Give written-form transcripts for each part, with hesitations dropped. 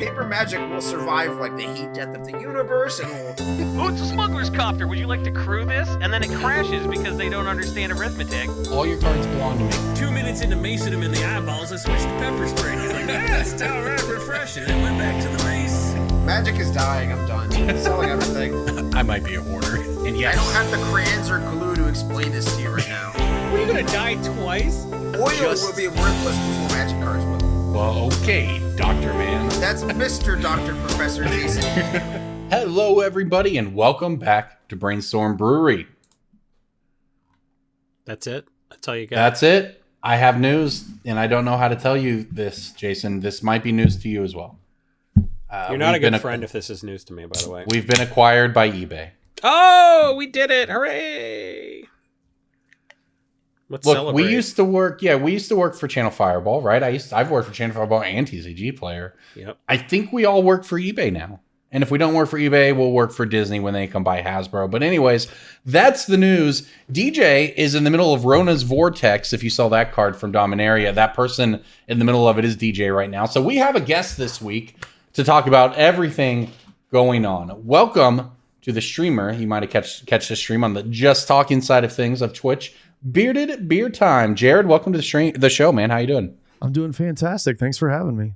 paper magic will survive like the heat death of the universe and will... Oh, it's a smuggler's copter. Would you like to crew this? And then it crashes because they don't understand arithmetic. All your cards belong to me. 2 minutes into macing him in the eyeballs, I switched to pepper spray. He's like, it's all right, refreshing. And went back to the mace. Magic is dying. I'm done. Selling everything. I might be a hoarder. And yes, I don't have the crayons or glue to explain this to you right now. What, are you gonna die twice? Oil will be worthless before magic cards will. well, okay, Dr. Man. That's Mr. Dr. Professor Jason. Hello, everybody, and welcome back to Brainstorm Brewery. That's it? That's all you got? That's it. I have news, and I don't know how to tell you this, Jason. This might be news to you as well. You're not a good friend if this is news to me, by the way. We've been acquired by eBay. Oh, we did it! Hooray! Let's Look, celebrate. we used to work for ChannelFireball, right? I've worked for ChannelFireball and TCGPlayer. Yep. I think we all work for eBay now. And if we don't work for eBay, we'll work for Disney when they come buy Hasbro. But anyways, that's the news. DJ is in the middle of Rona's Vortex. If you saw that card from Dominaria, that person in the middle of it is DJ right now. So we have a guest this week to talk about everything going on. Welcome to the streamer. You might have catch the stream on the Just Talking side of things of Twitch. Bearded Beer Time. Jared, welcome to the show, man. How you doing? I'm doing fantastic. Thanks for having me.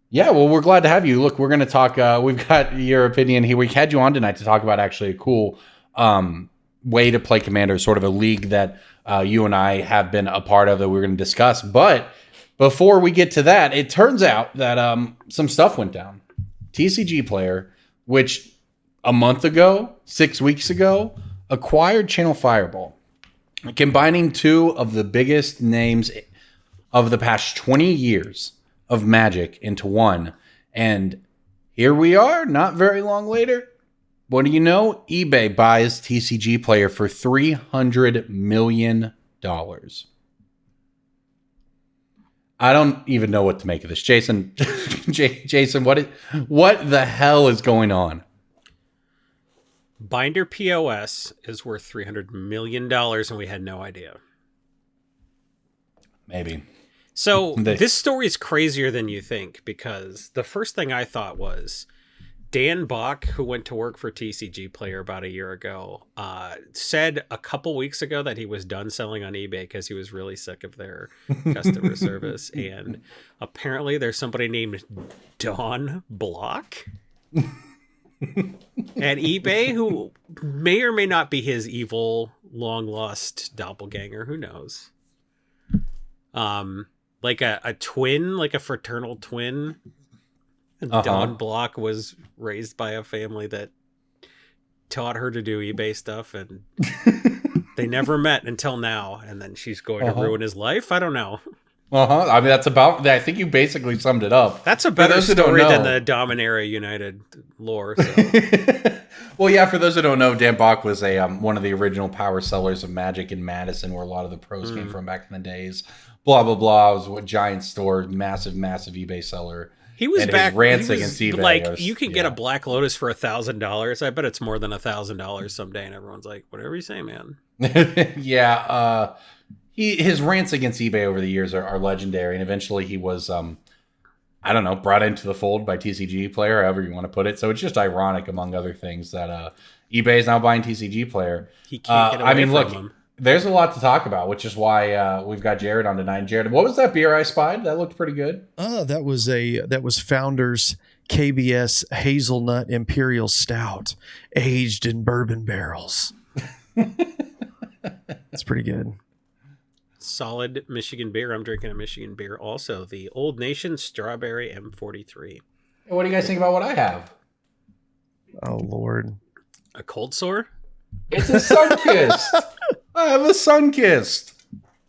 Yeah, well, we're glad to have you. Look, we're going to talk. We've got your opinion here. We had you on tonight to talk about actually a cool way to play Commander, sort of a league that you and I have been a part of that we're going to discuss. But before we get to that, it turns out that some stuff went down. TCGPlayer, which a month ago, 6 weeks ago, acquired ChannelFireball, combining two of the biggest names of the past 20 years of Magic into one. And here we are, not very long later. What do you know? eBay buys TCGPlayer for $300 million. I don't even know what to make of this. Jason, Jason, what the hell is going on? Binder POS is worth $300 million, and we had no idea. Maybe. So this story is crazier than you think, because the first thing I thought was Dan Bach, who went to work for TCGPlayer about a year ago, said a couple weeks ago that he was done selling on eBay because he was really sick of their customer service. And apparently there's somebody named Don Block at eBay who may or may not be his evil, long-lost doppelganger. Who knows? Like a twin, like a fraternal twin. And Don Block was raised by a family that taught her to do eBay stuff, and they never met until now. And then she's going to ruin his life. I don't know. I mean, I think you basically summed it up. That's a better story than the Dominaria United lore. So. Well, yeah, for those who don't know, Dan Bach was one of the original power sellers of Magic in Madison, where a lot of the pros came from back in the days. Blah, blah, blah. It was a giant store, massive eBay seller. He was back. Rants against eBay. Like, you can get a Black Lotus for $1,000. I bet it's more than $1,000 someday. And everyone's like, whatever you say, man. Yeah. His rants against eBay over the years are legendary. And eventually he was, brought into the fold by TCGPlayer, however you want to put it. So it's just ironic, among other things, that eBay is now buying TCGPlayer. He can't get away from him. There's a lot to talk about, which is why we've got Jared on tonight. Jared, what was that beer I spied? That looked pretty good. That was Founders KBS Hazelnut Imperial Stout, aged in bourbon barrels. It's pretty good. Solid Michigan beer. I'm drinking a Michigan beer also. The Old Nation Strawberry M43. What do you guys think about what I have? Oh, Lord. A cold sore? It's a Sunkist. I have a Sunkist.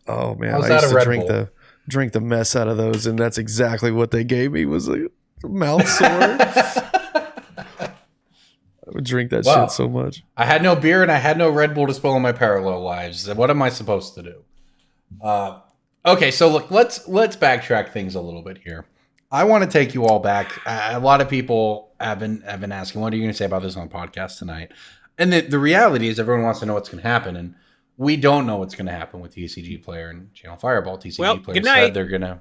Oh, man. I used to drink the mess out of those, and that's exactly what they gave me, was a mouth sore. I would drink that shit so much. I had no beer, and I had no Red Bull to spill on my parallel lives. What am I supposed to do? Okay, so look, let's backtrack things a little bit here. I want to take you all back. A lot of people have been asking, what are you going to say about this on the podcast tonight? And the reality is everyone wants to know what's going to happen, and we don't know what's going to happen with TCGPlayer and ChannelFireball. TCGPlayer said they're going to...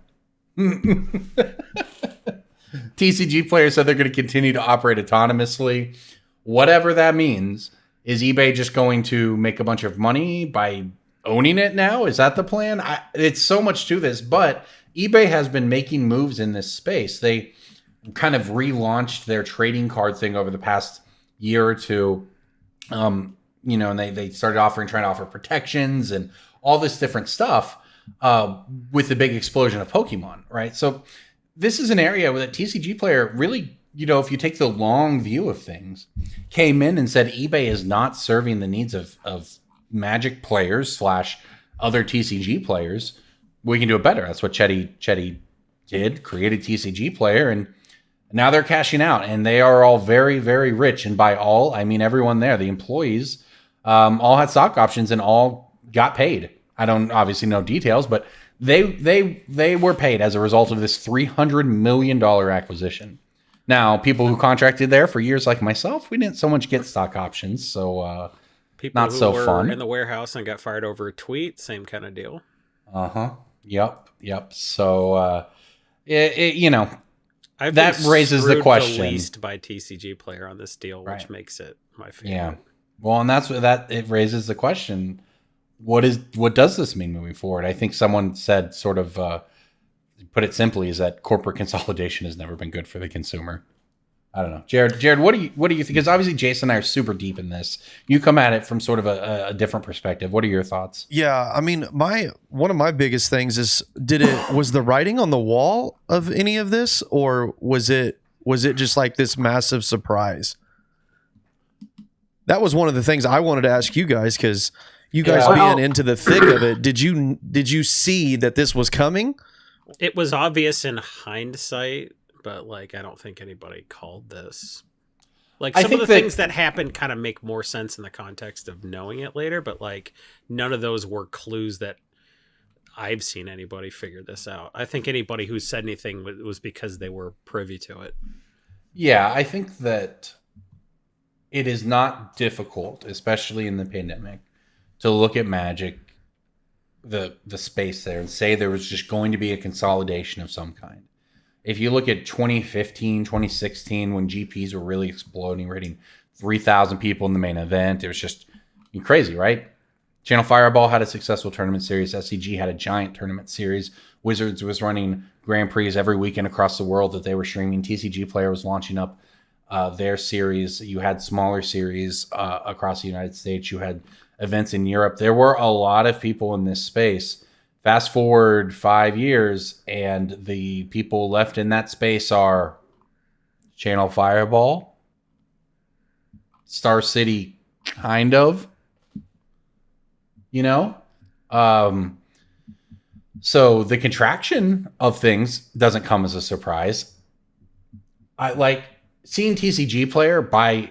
TCG Player said they're going to continue to operate autonomously. Whatever that means, is eBay just going to make a bunch of money by owning it now? Is that the plan? It's so much to this, but eBay has been making moves in this space. They kind of relaunched their trading card thing over the past year or two. And they started trying to offer protections and all this different stuff with the big explosion of Pokemon, right? So this is an area where the TCG Player really, if you take the long view of things, came in and said eBay is not serving the needs of Magic players / other TCG players. We can do it better. That's what Chetty did, created TCG Player, and now they're cashing out, and they are all very, very rich. And by all, I mean everyone there. The employees all had stock options and all got paid. I don't obviously know details, but they were paid as a result of this $300 million acquisition. Now, people who contracted there for years, like myself, we didn't so much get stock options, so people not who so were fun. in the warehouse and got fired over a tweet, same kind of deal. Yep. So I've that been raises the screwed question. The least by TCG Player on this deal, Right. which makes it my favorite. Yeah. Well, and that's what it raises the question. What does this mean moving forward? I think someone said, sort of put it simply, is that corporate consolidation has never been good for the consumer. I don't know. Jared, what do you think? Because obviously Jason and I are super deep in this. You come at it from sort of a different perspective. What are your thoughts? Yeah, I mean, one of my biggest things is, was the writing on the wall of any of this, or was it just like this massive surprise? That was one of the things I wanted to ask you guys, because you guys being into the thick of it, did you see that this was coming? It was obvious in hindsight, but I don't think anybody called this. Some of the things that happened kind of make more sense in the context of knowing it later, but none of those were clues that I've seen anybody figure this out. I think anybody who said anything was because they were privy to it. Yeah, I think that it is not difficult, especially in the pandemic, to look at Magic, the space there, and say there was just going to be a consolidation of some kind. If you look at 2015, 2016, when GPs were really exploding, rating 3,000 people in the main event, it was just crazy, right? ChannelFireball had a successful tournament series. SCG had a giant tournament series. Wizards was running Grand Prix every weekend across the world that they were streaming. TCG Player was launching up their series. You had smaller series across the United States. You had events in Europe. There were a lot of people in this space. Fast forward 5 years, and the people left in that space are ChannelFireball, Star City, kind of, so the contraction of things doesn't come as a surprise. I seeing TCG Player by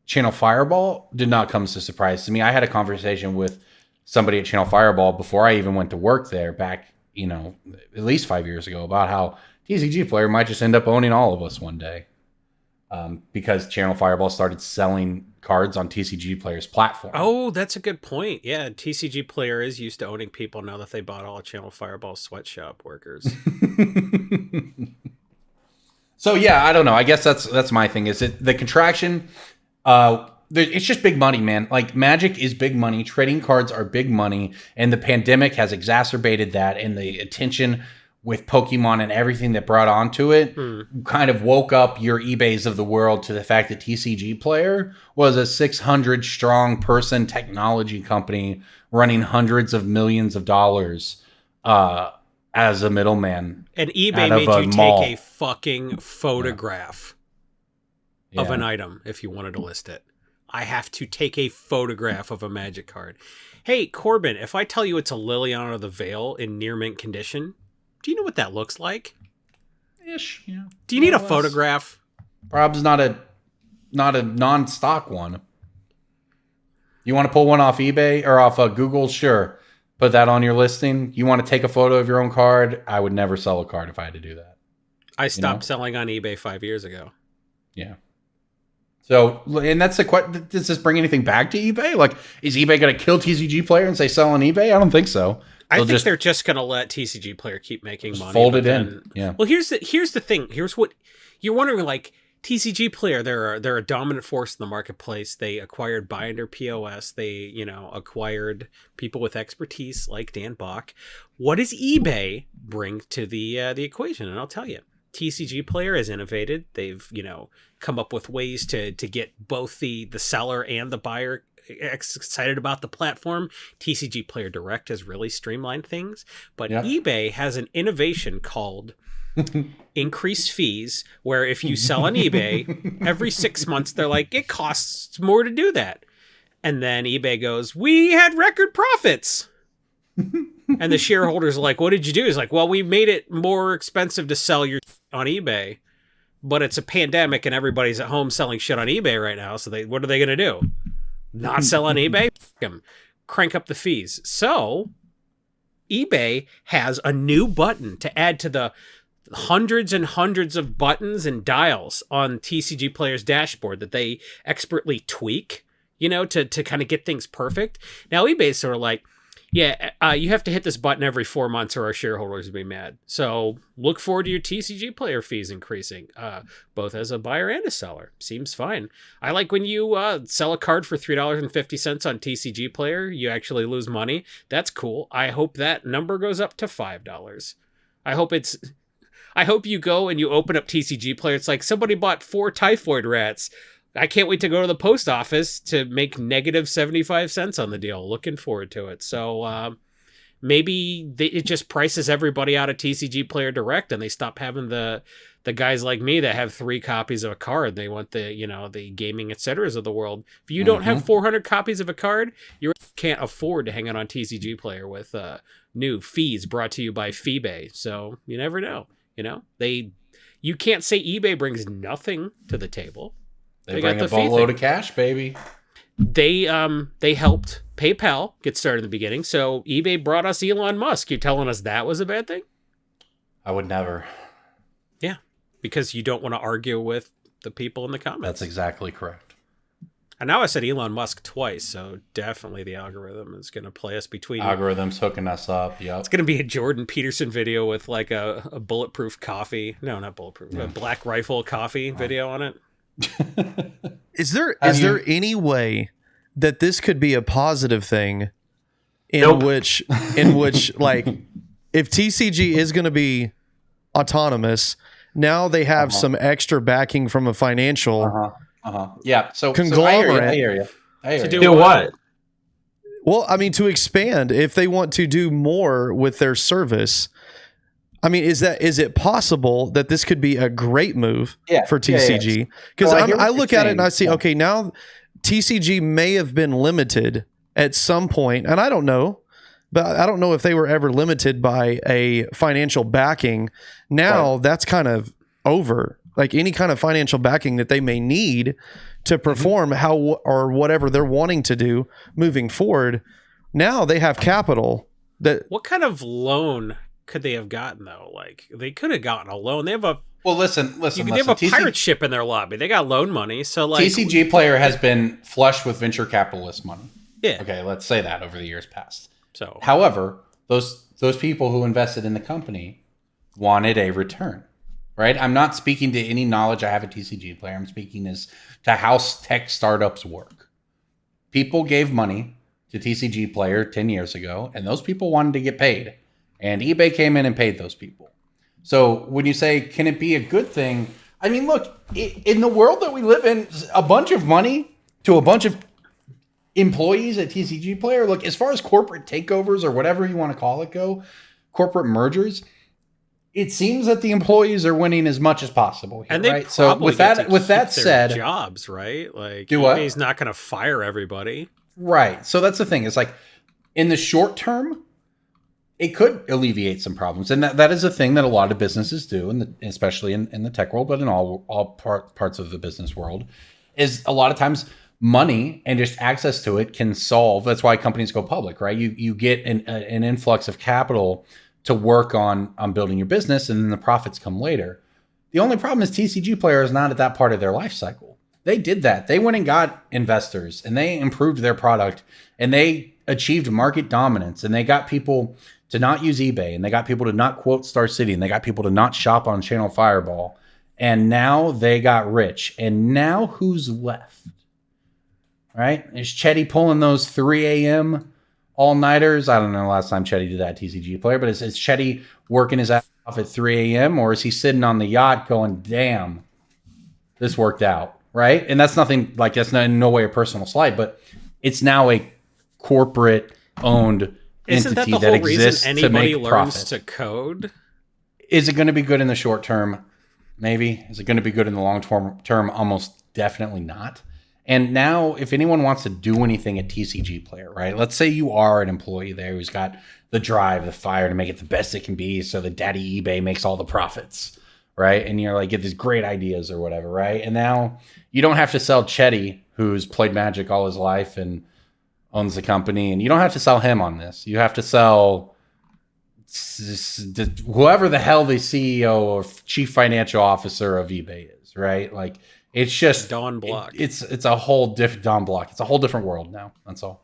ChannelFireball did not come as a surprise to me. I had a conversation with somebody at ChannelFireball before I even went to work there back, at least 5 years ago, about how TCG Player might just end up owning all of us one day, because ChannelFireball started selling cards on TCG Player's platform. Oh, that's a good point. Yeah, TCG Player is used to owning people now that they bought all ChannelFireball sweatshop workers. So yeah, I don't know. I guess that's my thing. Is it the contraction? It's just big money, man. Magic is big money. Trading cards are big money, and the pandemic has exacerbated that. And the attention with Pokemon and everything that brought onto it kind of woke up your eBays of the world to the fact that TCG Player was a 600 strong person technology company running hundreds of millions of dollars as a middleman. And eBay made you take a fucking photograph of an item if you wanted to list it. I have to take a photograph of a Magic card. Hey, Corbin, if I tell you it's a Liliana of the Veil in near mint condition, do you know what that looks like? Ish, yeah. Do you need a photograph? Prob's not a non-stock one. You want to pull one off eBay or off Google? Sure. Put that on your listing. You want to take a photo of your own card? I would never sell a card if I had to do that. I stopped selling on eBay 5 years ago. Yeah. So, and that's the question. Does this bring anything back to eBay? Is eBay going to kill TCG Player and say sell on eBay? I don't think so. I think they're just going to let TCG Player keep making money. Fold it in. Yeah. Well, here's the thing. Here's what you're wondering. Like TCG Player, they're a dominant force in the marketplace. They acquired Binder POS. They acquired people with expertise like Dan Bach. What does eBay bring to the equation? And I'll tell you. TCG Player has innovated. They've, come up with ways to get both the seller and the buyer excited about the platform. TCG Player Direct has really streamlined things. But eBay has an innovation called increased fees, where if you sell on eBay, every 6 months, they're like, it costs more to do that. And then eBay goes, we had record profits. And the shareholders are like, what did you do? He's like, well, we made it more expensive to sell your on eBay, but it's a pandemic and everybody's at home selling shit on eBay right now. So what are they going to do? Not sell on eBay? Crank up the fees. So eBay has a new button to add to the hundreds and hundreds of buttons and dials on TCG Player's dashboard that they expertly tweak, to kind of get things perfect. Now eBay's sort of like, yeah, you have to hit this button every 4 months or our shareholders will be mad. So look forward to your TCG Player fees increasing, both as a buyer and a seller. Seems fine. I like when you sell a card for $3.50 on TCG Player, you actually lose money. That's cool. I hope that number goes up to $5. I hope you go and you open up TCG Player. It's like somebody bought 4 typhoid rats. I can't wait to go to the post office to make negative 75 cents on the deal. Looking forward to it. So maybe it just prices everybody out of TCG Player Direct, and they stop having the guys like me that have 3 copies of a card. They want the gaming etceteras of the world. If you don't have 400 copies of a card, you can't afford to hang out on TCG Player with new fees brought to you by Feebay. So you never know. You can't say eBay brings nothing to the table. They bring a boatload of cash, baby. They helped PayPal get started in the beginning. So eBay brought us Elon Musk. You're telling us that was a bad thing? I would never. Yeah, because you don't want to argue with the people in the comments. That's exactly correct. And now I said Elon Musk twice, so definitely the algorithm is going to play us between. Algorithm's hooking us up, yep. It's going to be a Jordan Peterson video with like a bulletproof coffee. No, not bulletproof. A Black Rifle coffee video on it. Is there any way that this could be a positive thing in which like if TCG is going to be autonomous, now they have some extra backing from a financial yeah, so conglomerate. I hear you. To do what? Well, I mean, to expand, if they want to do more with their service, I mean, is it possible that this could be a great move for TCG? Because I look at it and I see, okay, now TCG may have been limited at some point, and I don't know, but I don't know if they were ever limited by a financial backing. Now that's kind of over. Like any kind of financial backing that they may need to perform how or whatever they're wanting to do moving forward. Now they have capital. What kind of loan could they have gotten though? Like they could have gotten a loan. They have a listen. They have a pirate ship in their lobby. They got loan money. So like TCG Player has been flush with venture capitalist money. Yeah. Okay, let's say that over the years past. So, however, those people who invested in the company wanted a return, right? I'm not speaking to any knowledge I have at TCG Player. I'm speaking as to how tech startups work. People gave money to TCG Player 10 years ago, and those people wanted to get paid. And eBay came in and paid those people. So when you say, can it be a good thing? I mean, look, in the world that we live in, a bunch of money to a bunch of employees at TCG Player, look, as far as corporate takeovers or whatever you want to call it go, corporate mergers, it seems that the employees are winning as much as possible here, and they right? So with that said, jobs, right? Like eBay's not going to fire everybody. Right. So that's the thing. It's like in the short term, it could alleviate some problems. And that is a thing that a lot of businesses do, especially in the tech world, but in all parts of the business world, is a lot of times money and just access to it can solve. That's why companies go public, right? You get an influx of capital to work on building your business, and then the profits come later. The only problem is TCG Player is not at that part of their life cycle. They did that. They went and got investors, and they improved their product, and they achieved market dominance, and they got people to not use eBay, and they got people to not quote Star City, and they got people to not shop on ChannelFireball. And now they got rich. And now who's left? Right? Is Chetty pulling those 3 a.m. all-nighters? I don't know the last time Chetty did that TCG player, but is Chetty working his ass off at 3 a.m. or is he sitting on the yacht going, damn, this worked out, right? And that's nothing like that's not in no way a personal slight, but it's now a corporate-owned Isn't entity that the that whole reason exists to anybody make learns profit. to code? Is it going to be good in the short term? Maybe. Is it going to be good in the long term? Almost definitely not. And now, if anyone wants to do anything at TCGPlayer, right? Let's say you are an employee there who's got the drive, the fire to make it the best it can be so that daddy eBay makes all the profits, right? And you're like, get these great ideas or whatever, right? And now you don't have to sell Chetty, who's played Magic all his life and owns the company, and you don't have to sell him on this. You have to sell whoever the hell the CEO or chief financial officer of eBay is, right? Like, it's just Don Block. It's a whole different Don Block. It's a whole different world now. That's all.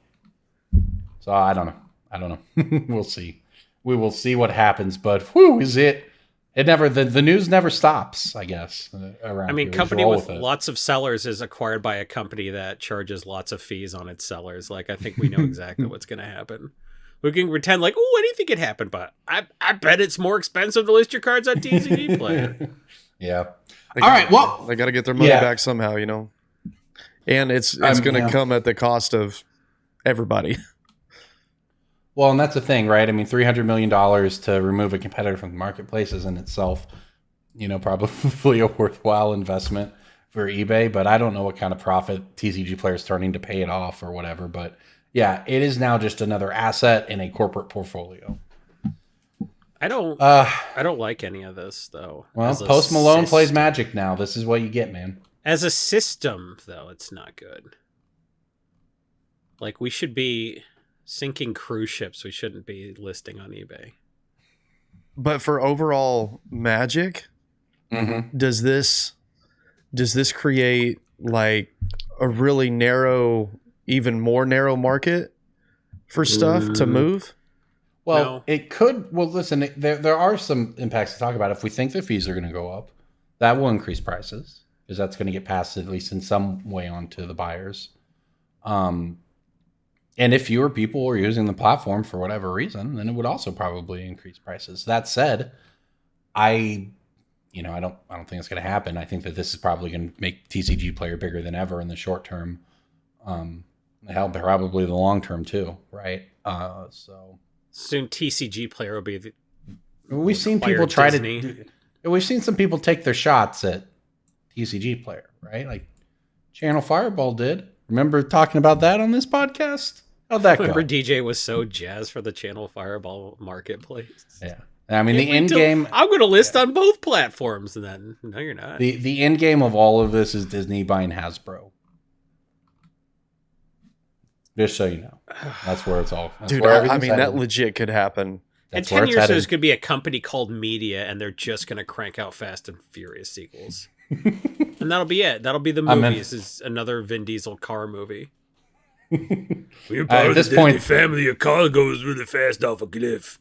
So I don't know. We'll see. We will see what happens. But whew, is it? It never. The news never stops. I guess. Around. I mean, here. company Roll with it. lots of sellers is acquired by a company that charges lots of fees on its sellers. Like, I think we know exactly what's going to happen. We can pretend like, oh, what do you think it happened? But I bet it's more expensive to list your cards on TCGPlayer. Yeah. All right, well- they got to get their money Yeah. back somehow, and it's going to come at the cost of everybody. Well, and that's the thing, right? I mean, $300 million to remove a competitor from the marketplace is in itself, probably a worthwhile investment for eBay. But I don't know what kind of profit TCGPlayer is starting to pay it off or whatever. But yeah, it is now just another asset in a corporate portfolio. I don't like any of this though. Well, As a Post Malone system. plays Magic now. This is what you get, man. As a system, though, it's not good. Like, we should be sinking cruise ships. We shouldn't be listing on eBay. But for overall Magic, does this create like a really narrow, even more narrow market for stuff to move? Well, No. it could. Well, listen, there are some impacts to talk about. If we think the fees are going to go up, that will increase prices because that's going to get passed at least in some way on to the buyers. And if fewer people are using the platform for whatever reason, then it would also probably increase prices. That said, I don't think it's going to happen. I think that this is probably going to make TCGPlayer bigger than ever in the short term. Hell, probably the long term too, right? So. Soon TCGPlayer will be We've seen acquire people try Disney. to. We've seen some people take their shots at TCGPlayer, right? Like ChannelFireball did. Remember talking about that on this podcast? How'd that Remember go? DJ was so jazzed for the ChannelFireball marketplace. Yeah, I mean the Can't wait end till- game. I'm going to list on both platforms, and then no, you're not. The end game of all of this is Disney buying Hasbro. Just so you know, that's where it's all. That's Dude, where I everything's mean, that headed. legit could happen. In That's where 10 it's years, headed. there's going to be a company called Media, and they're just going to crank out Fast and Furious sequels. And that'll be it. That'll be the I'm movie. in. This is another Vin Diesel car movie. We're part at of this the point- Disney family. A car goes really fast off a cliff.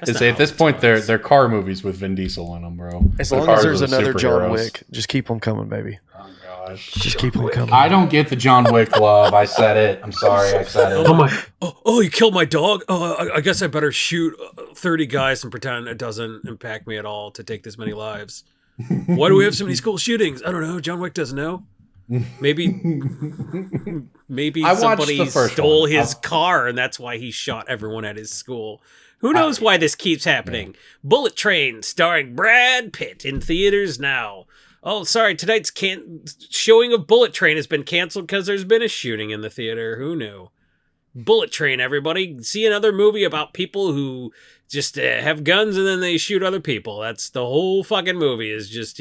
That's not At how this it point, starts. they're car movies with Vin Diesel in them, bro. As The long cars as there's are the another John superheroes. Wick, just keep them coming, baby. Oh gosh. Just keep them coming. I don't get the John Wick love. I said it. I'm sorry. I said it. Oh my! Oh, you killed my dog. Oh, I guess I better shoot 30 guys and pretend it doesn't impact me at all to take this many lives. Why do we have so many school shootings? I don't know. John Wick doesn't know. Maybe I watched somebody the first stole one. his car, and that's why he shot everyone at his school. Who knows why this keeps happening? Bullet Train, starring Brad Pitt, in theaters now. Oh, sorry, tonight's showing of Bullet Train has been canceled because there's been a shooting in the theater. Who knew? Bullet Train, everybody. See another movie about people who just have guns and then they shoot other people. That's the whole fucking movie. Is just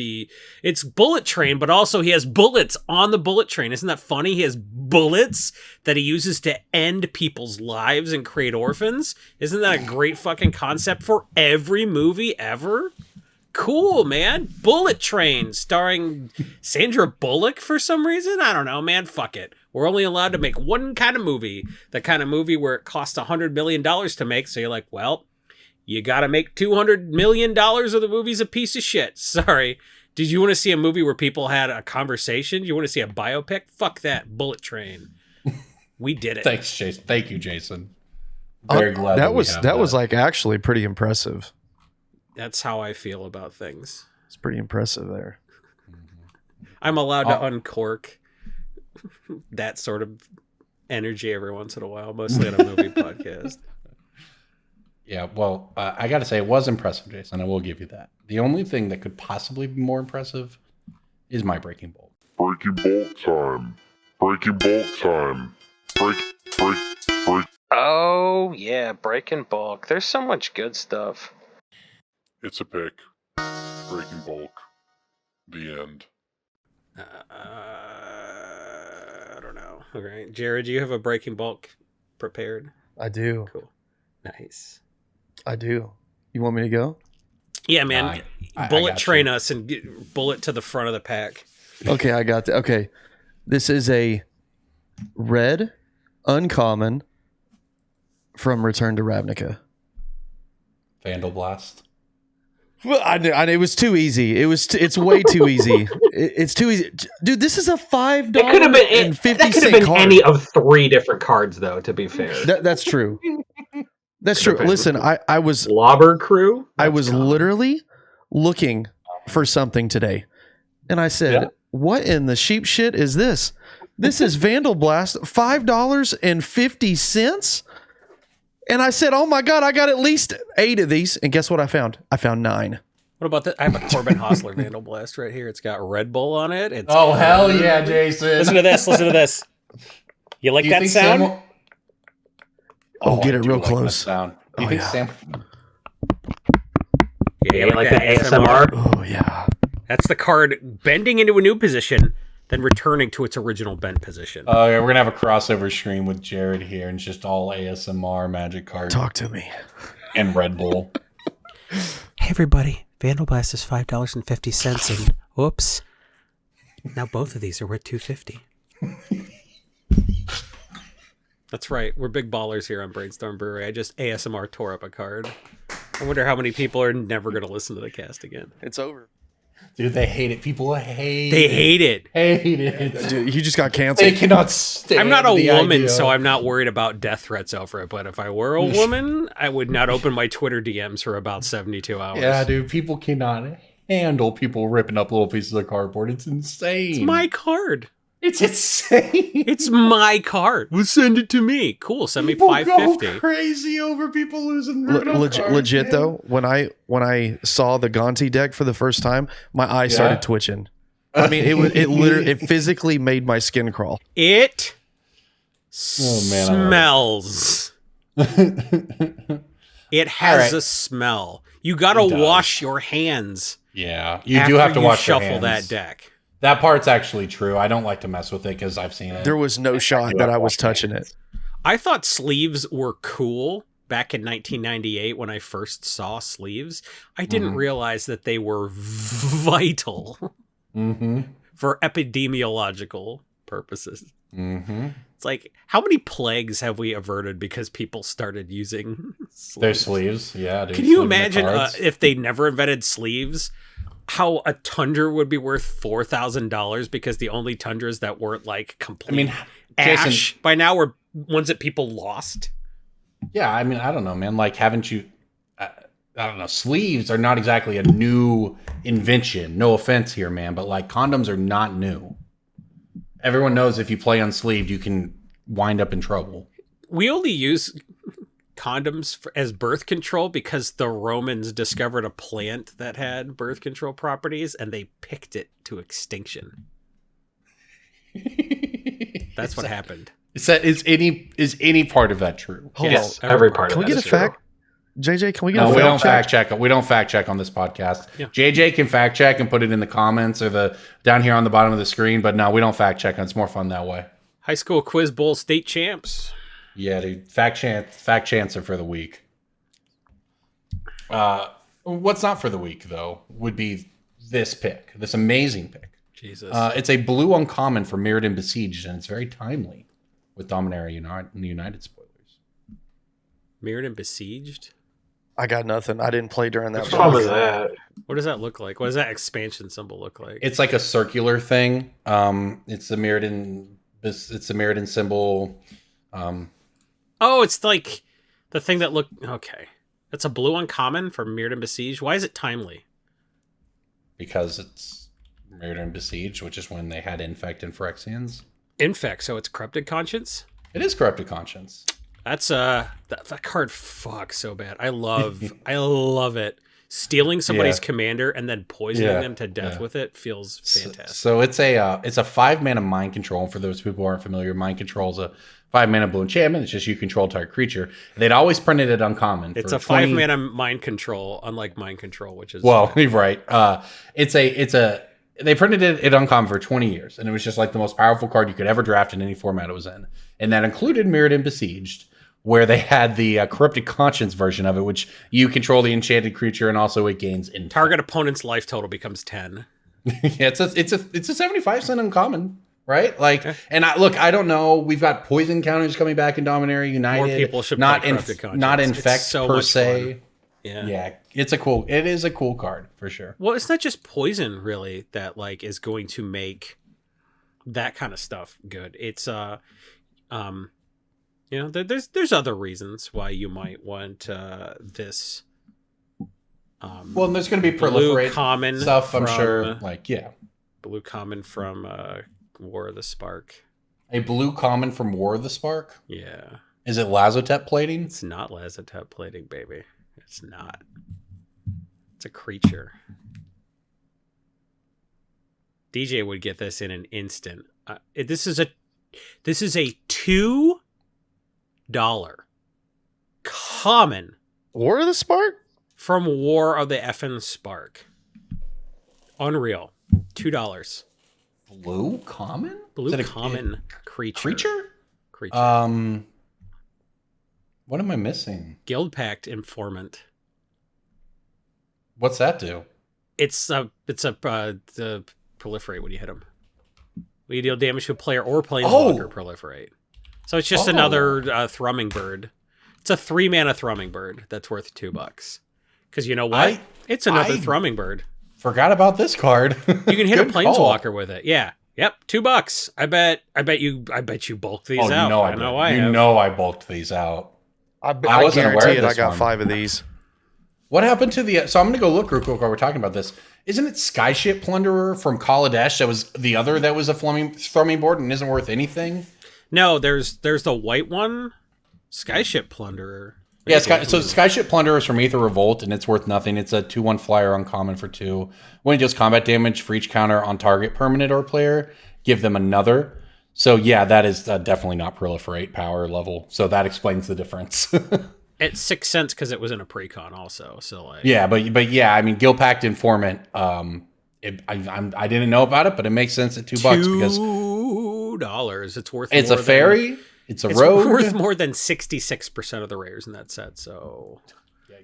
it's Bullet Train, but also he has bullets on the bullet train. Isn't that funny? He has bullets that he uses to end people's lives and create orphans. Isn't that a great fucking concept for every movie ever? Cool, man. Bullet Train, starring Sandra Bullock for some reason. I don't know, man. Fuck it. We're only allowed to make one kind of movie. The kind of movie where it costs $100 million to make. So you're like, well, You got to make $200 million or the movie's a piece of shit. Sorry. Did you want to see a movie where people had a conversation? You want to see a biopic? Fuck that. Bullet Train. We did it. Thanks, Jason. Thank you, Jason. Very glad that was like actually pretty impressive. That's how I feel about things. It's pretty impressive there. I'm allowed to uncork that sort of energy every once in a while, mostly on a movie podcast. Yeah, well, I got to say, it was impressive, Jason. I will give you that. The only thing that could possibly be more impressive is my breaking bolt. Breaking bolt time. Breaking bolt time. Break. Oh, yeah, breaking bulk. There's so much good stuff. It's a pick. Breaking bulk. The end. I don't know. All right. Jared, do you have a breaking bulk prepared? I do. Cool. Nice. I do. You want me to go? Yeah, man. I bullet got train you. us and bullet to the front of the pack. Okay, I got that. Okay. This is a red uncommon from Return to Ravnica. Vandal Blast. Well, I knew it was too easy. It's way too easy. It's too easy, dude. This is a $5 It could have been and 50 that could have cent been card. any of 3 different cards, though. To be fair, That's true. That's true. Listen, I was Slobber Crew. I was literally looking for something today, and I said, "What in the sheep shit is this? This is Vandal Blast, $5.50." And I said, "Oh my god, I got at least 8 of these." And guess what I found? I found 9. What about that? I have a Corbin Hostler Vandal Blast right here. It's got Red Bull on it. It's Hell yeah, Jason. Listen to this. Listen to this. You like that sound? Oh, get it I real do like that close. sound. Do you think Sam? Yeah, you like that ASMR? Oh yeah. That's the card bending into a new position, then returning to its original bent position. Oh yeah, we're gonna have a crossover stream with Jared here, and it's just all ASMR Magic cards Talk to me. and Red Bull. Hey everybody, Vandal Blast is $5.50, and whoops, now both of these are worth $2.50. That's right, we're big ballers here on Brainstorm Brewery. I just ASMR tore up a card. I wonder how many people are never going to listen to the cast again. It's over. Dude, they hate it. People hate They it. hate it. Hate it. Dude, you just got canceled. They cannot stand I'm not a the woman, idea. so I'm not worried about death threats over it. But if I were a woman, I would not open my Twitter DMs for about 72 hours. Yeah, dude, people cannot handle people ripping up little pieces of cardboard. It's insane. It's my card. It's insane. It's my card. Well, send it to me. Cool. Send me People $5.50. go crazy over people losing ripping up cards, Legit man. though, when I saw the Gonti deck for the first time, my eyes started twitching. I mean, it physically made my skin crawl. It Oh, man, I love smells. It has right. a smell. You got to It does. wash your hands. Yeah, you do have to wash your shuffle hands. that deck. That part's actually true. I don't like to mess with it because I've seen it. There was no shot that I was touching it. I thought sleeves were cool back in 1998 when I first saw sleeves. I didn't realize that they were vital for epidemiological purposes. It's like, how many plagues have we averted because people started using sleeves? Their sleeves. Yeah, dude. Can you Sleeving the imagine cards. if they never invented sleeves? How a Tundra would be worth $4,000 because the only Tundras that weren't like complete ash Jason, by now were ones that people lost. Yeah, I mean, I don't know, man. Like, haven't you? I don't know. Sleeves are not exactly a new invention. No offense here, man, but like condoms are not new. Everyone knows if you play unsleeved, you can wind up in trouble. We only use condoms as birth control because the Romans discovered a plant that had birth control properties and they picked it to extinction. That's what happened. Is any part of that true? Hold Yes, on. every part Can of we that get a is true. fact? JJ, can we get No, a we don't fact check? fact check. We don't fact check on this podcast. Yeah. JJ can fact check and put it in the comments or the down here on the bottom of the screen. But no, we don't fact check. It's more fun that way. High school quiz bowl state champs. Yeah, dude. Fact chancer for the week. What's not for the week though would be this pick, this amazing pick. Jesus. It's a blue uncommon for Mirrodin Besieged, and it's very timely with Dominaria United spoilers. Mirrored and besieged? I got nothing. I didn't play during that. What's wrong with that? What does that look like? What does that expansion symbol look like? It's like a circular thing. It's a Mirrodin symbol. Oh, it's like the thing that looked okay. That's a blue uncommon for Mirrodin Besiege. Why is it timely? Because it's Mirrodin Besiege, which is when they had Infect and Phyrexians. Infect, so it's Corrupted Conscience? It is Corrupted Conscience. That's that card fucks so bad. I love it. Stealing somebody's commander and then poisoning them to death with it feels fantastic. So it's a 5-mana mind control. And for those people who aren't familiar, mind control is a 5-mana blue enchantment. It's just you control target creature. And they'd always printed it uncommon. It's a 5-mana mind control, unlike mind control, which is right. They printed it uncommon for 20 years, and it was just like the most powerful card you could ever draft in any format it was in. And that included Mirrodin Besieged, where they had the Corrupted Conscience version of it, which you control the enchanted creature, and also it gains in target opponent's life total becomes 10. Yeah, it's a 75% uncommon, right? Like, and I don't know. We've got poison counters coming back in Dominaria United. More people should not play Corrupted Conscience. Not infect so per se. Fun. Yeah, it is a cool card for sure. Well, it's not just poison really that like is going to make that kind of stuff good. It's there's other reasons why you might want this. Well, and there's going to be blue common stuff, I'm sure. Like, yeah, blue common from War of the Spark. A blue common from War of the Spark. Yeah. Is it Lazotep plating? It's not Lazotep plating, baby. It's not. It's a creature. DJ would get this in an instant. This is a $2 common War of the Spark from War of the Effin' Spark. Unreal. $2. Blue common. Blue common creature. What am I missing? Guild Pact Informant. What's that do? It's the proliferate when you hit him. When you deal damage to a player or planeswalker, proliferate. So it's just another thrumming bird. It's a 3-mana thrumming bird that's worth $2. Because you know what? It's another thrumming bird. Forgot about this card. You can hit a planeswalker with it. Yeah. Yep. $2. I bet you bulked these out. I know I bulked these out. I guarantee it. I got 5 of these. What happened to the? So I'm gonna go look real quick while we're talking about this. Isn't it Skyship Plunderer from Kaladesh that was the other that was a thrumming board and isn't worth anything? No, there's the white one, Skyship Plunderer. Yeah, so Skyship Plunderer is from Aether Revolt, and it's worth nothing. It's a 2/1 flyer uncommon for 2. When it deals combat damage for each counter on target permanent or player, give them another. So yeah, that is definitely not proliferate power level. So that explains the difference. It's 6 cents because it was in a precon also. So like but yeah, I mean Guild Pact Informant. I didn't know about it, but it makes sense at $2 because $2. It's worth. It's a fairy. It's a rogue. It's worth more than 66% of the rares in that set. So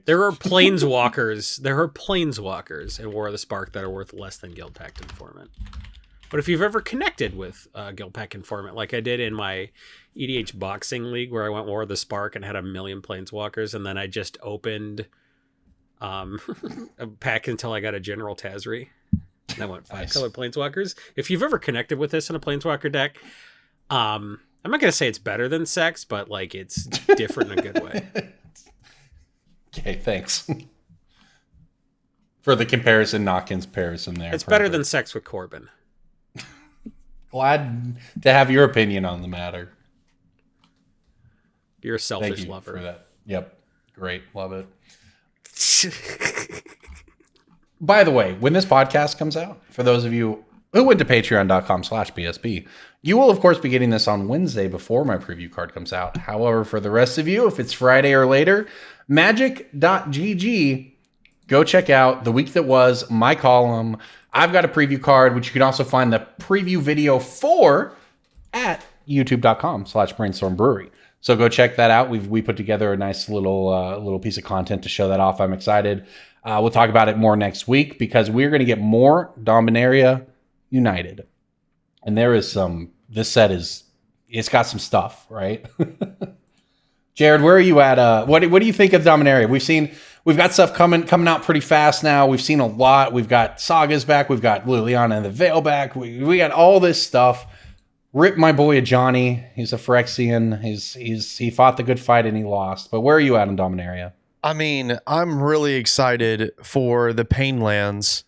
there are planeswalkers. There are planeswalkers in War of the Spark that are worth less than Guild Pact Informant. But if you've ever connected with Guild Pact Informant, like I did in my EDH boxing league where I went War of the Spark and had 1 million planeswalkers, and then I just opened a pack until I got a General Tazri. And I went 5-color planeswalkers. If you've ever connected with this in a planeswalker deck, I'm not going to say it's better than sex, but like it's different in a good way. Okay, thanks. For the comparison, Knockins comparison there. It's better than sex with Corbin. Glad to have your opinion on the matter. You're a selfish Thank you lover. For that. Yep. Great. Love it. By the way, when this podcast comes out, for those of you who went to patreon.com/BSB, you will, of course, be getting this on Wednesday before my preview card comes out. However, for the rest of you, if it's Friday or later, magic.gg, go check out the week that was, my column. I've got a preview card, which you can also find the preview video for at youtube.com/Brainstorm Brewery. So go check that out. We put together a nice little piece of content to show that off. I'm excited. We'll talk about it more next week because we're going to get more Dominaria United. And there is this set it's got some stuff, right? Jared, where are you at? What do you think of Dominaria? we've got stuff coming out pretty fast now. We've seen a lot. We've got Sagas back. We've got Liliana and the Veil back. We got all this stuff. Rip my boy Johnny. He's a Phyrexian. He fought the good fight and he lost. But where are you at in Dominaria? I mean, I'm really excited for the Painlands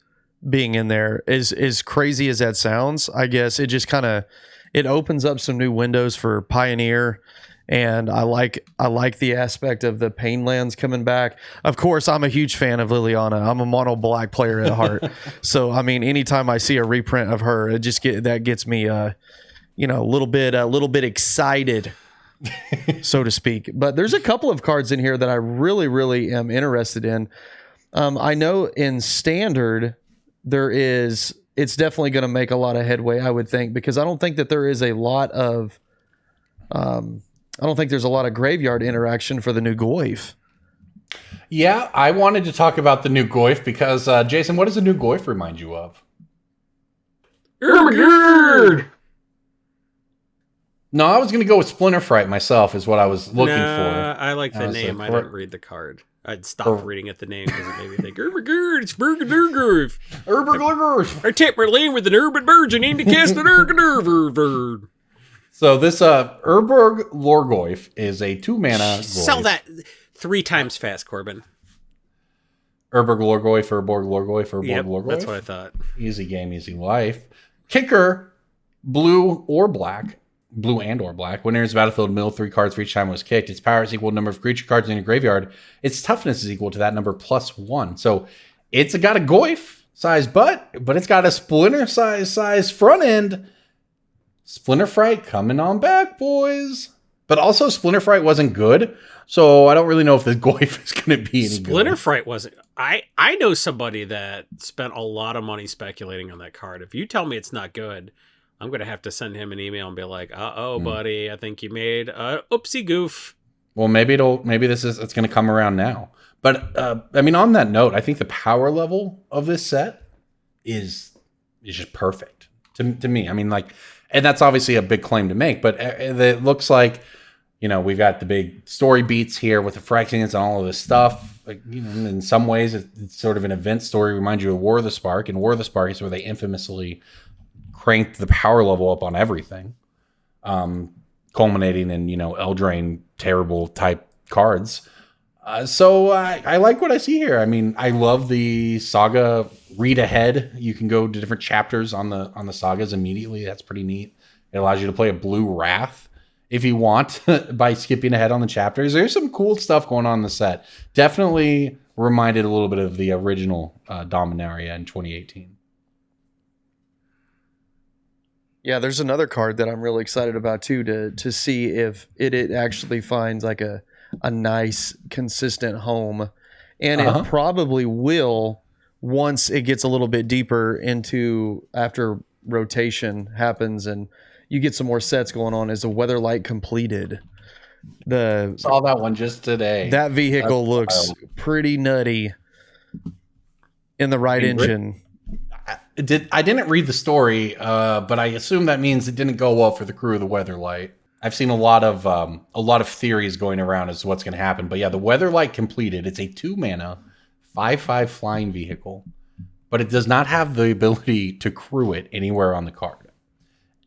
being in there. As crazy as that sounds, I guess it just kind of it opens up some new windows for Pioneer. And I like the aspect of the Painlands coming back. Of course, I'm a huge fan of Liliana. I'm a mono black player at heart. So I mean, anytime I see a reprint of her, it just gets me a little bit excited, so to speak. But there's a couple of cards in here that I really, really am interested in. I know in Standard it's definitely going to make a lot of headway, I would think, because I don't think that there is a lot of I don't think there's a lot of graveyard interaction for the new Goyf. Yeah, I wanted to talk about the new Goyf because, Jason, what does the new Goyf remind you of? Ermagerd! No, I was going to go with Splinter Fright myself is what I was looking for. I like the name. I didn't read the card. I'd stop reading at the name because it made me think, Ermagerd, it's Bergenurgurf. Ermagerd. I tap my lane with an urban virgin in to cast an Ergenurgurf. So this Urborg Lorgoyf is a 2-mana Sell Goyf. that 3 times fast, Corbin. Urborg Lorgoyf, Urborg Lorgoyf, Urborg Lorgoyf. That's what I thought. Easy game, easy life. Kicker, blue and or black. When enters the battlefield, mill 3 cards for each time it was kicked. Its power is equal to the number of creature cards in your graveyard. Its toughness is equal to that number +1. So it's got a Goyf size butt, but it's got a Splinter size front end. Splinter Fright coming on back, boys. But also, Splinter Fright wasn't good, so I don't really know if this Goyf is going to be any good. Splinter Fright wasn't. I know somebody that spent a lot of money speculating on that card. If you tell me it's not good, I'm going to have to send him an email and be like, buddy, I think you made a oopsie goof. Well, maybe it's going to come around now. But, I mean, on that note, I think the power level of this set is just perfect to me. I mean, like... And that's obviously a big claim to make, but it looks like, we've got the big story beats here with the Phyrexians and all of this stuff. Like, in some ways, it's sort of an event story. Reminds you of War of the Spark, and War of the Spark is where they infamously cranked the power level up on everything, culminating in Eldraine terrible type cards. So I like what I see here. I mean, I love the saga read ahead. You can go to different chapters on the sagas immediately. That's pretty neat. It allows you to play a blue Wrath if you want by skipping ahead on the chapters. There's some cool stuff going on in the set. Definitely reminded a little bit of the original Dominaria in 2018. Yeah, there's another card that I'm really excited about too to see if it actually finds like a nice consistent home, and it probably will once it gets a little bit deeper into after rotation happens and you get some more sets going on. Is the Weatherlight Completed? Saw that one just today. That vehicle looks pretty nutty in the right engine. I didn't read the story, but I assume that means it didn't go well for the crew of the Weatherlight. I've seen a lot of theories going around as to what's going to happen. But yeah, the Weatherlight Completed. It's a 2-mana, 5/5 flying vehicle, but it does not have the ability to crew it anywhere on the card.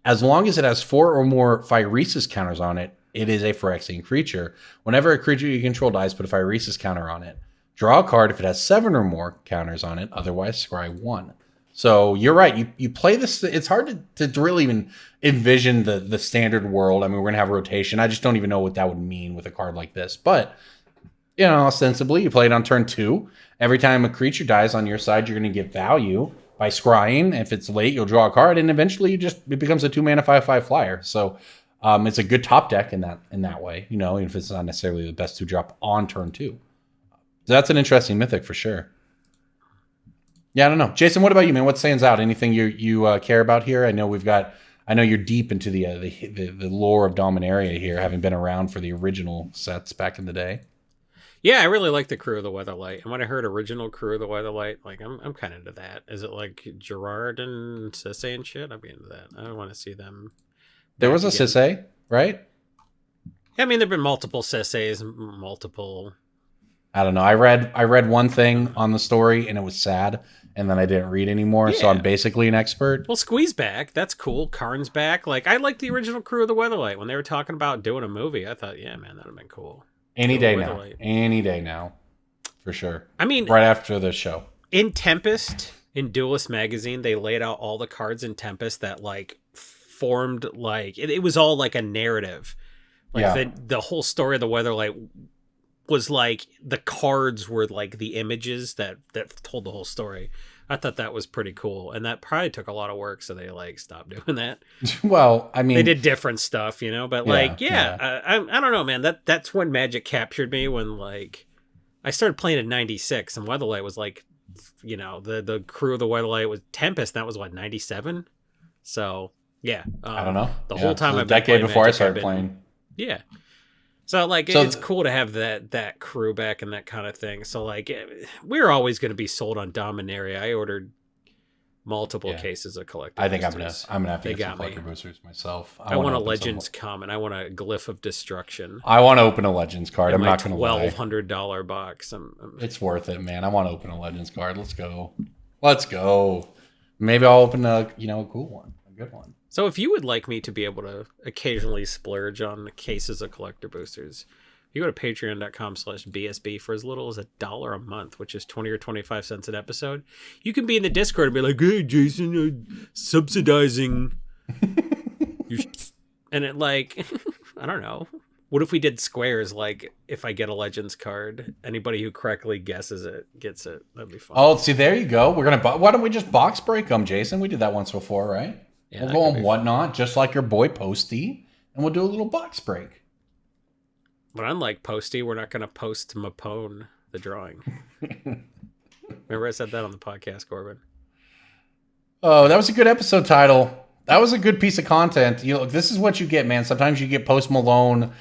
As long as it has 4 or more Phyresis counters on it, it is a Phyrexian creature. Whenever a creature you control dies, put a Phyresis counter on it. Draw a card if it has 7 or more counters on it. Otherwise, scry 1. So you're right. You play this. It's hard to really even envision the standard world. I mean, we're going to have rotation. I just don't even know what that would mean with a card like this. But, ostensibly, you play it on turn 2. Every time a creature dies on your side, you're going to get value by scrying. If it's late, you'll draw a card. And eventually, it becomes a 2-mana 5/5 flyer. So it's a good top deck in that way, even if it's not necessarily the best 2-drop on turn 2. So that's an interesting mythic for sure. Yeah, I don't know. Jason, what about you, man? What stands out? Anything you care about here? I know you're deep into the lore of Dominaria here, having been around for the original sets back in the day. Yeah, I really like the Crew of the Weatherlight. And when I heard original Crew of the Weatherlight, like I'm kind of into that. Is it like Gerard and Sisse and shit? I'd be into that. I want to see them. There was a Sisse, right? Yeah, I mean, there've been multiple Sisses, multiple I don't know. I read one thing on the story and it was sad, and then I didn't read anymore. So I'm basically an expert. Well, Squeeze back. That's cool. Karn's back. Like, I like the original crew of the Weatherlight when they were talking about doing a movie. I thought, yeah, man, that'd have been cool. Any day now, for sure. I mean, right after the show. In Tempest, in Duelist magazine, they laid out all the cards in Tempest that like formed like it was all like a narrative. Like the whole story of the Weatherlight was like the cards were like the images that told the whole story. I thought that was pretty cool, and that probably took a lot of work, so they like stopped doing that. Well, I mean, they did different stuff, you know. But I don't know, man. That's when Magic captured me. When like I started playing in '96, and Weatherlight was like, you know, the crew of the Weatherlight was Tempest. And that was what 97. So yeah, I don't know. The whole time a decade before Magic, I started playing. Yeah. So like it's cool to have that crew back and that kind of thing. So like we're always going to be sold on Dominaria. I ordered multiple cases of collector. I think boosters. I'm gonna have to get some collector boosters myself. I want a Legends common. I want a Glyph of Destruction. I want to open a Legends card. I'm not going to lie. $1,200 box. It's worth it, man. I want to open a Legends card. Let's go. Maybe I'll open a cool one, a good one. So if you would like me to be able to occasionally splurge on cases of collector boosters, you go to patreon.com/BSB for as little as $1 a month, which is 20 or 25 cents an episode. You can be in the Discord and be like, hey, Jason, subsidizing. And it like, I don't know. What if we did squares? Like if I get a Legends card, anybody who correctly guesses it gets it. That'd be fun. Oh, see, there you go. Why don't we just box break them, Jason? We did that once before, right? Yeah, we'll go on Whatnot, just like your boy Posty, and we'll do a little box break. But unlike Posty, we're not going to post Mapone, the drawing. Remember I said that on the podcast, Corbin? Oh, that was a good episode title. That was a good piece of content. This is what you get, man. Sometimes you get Post Malone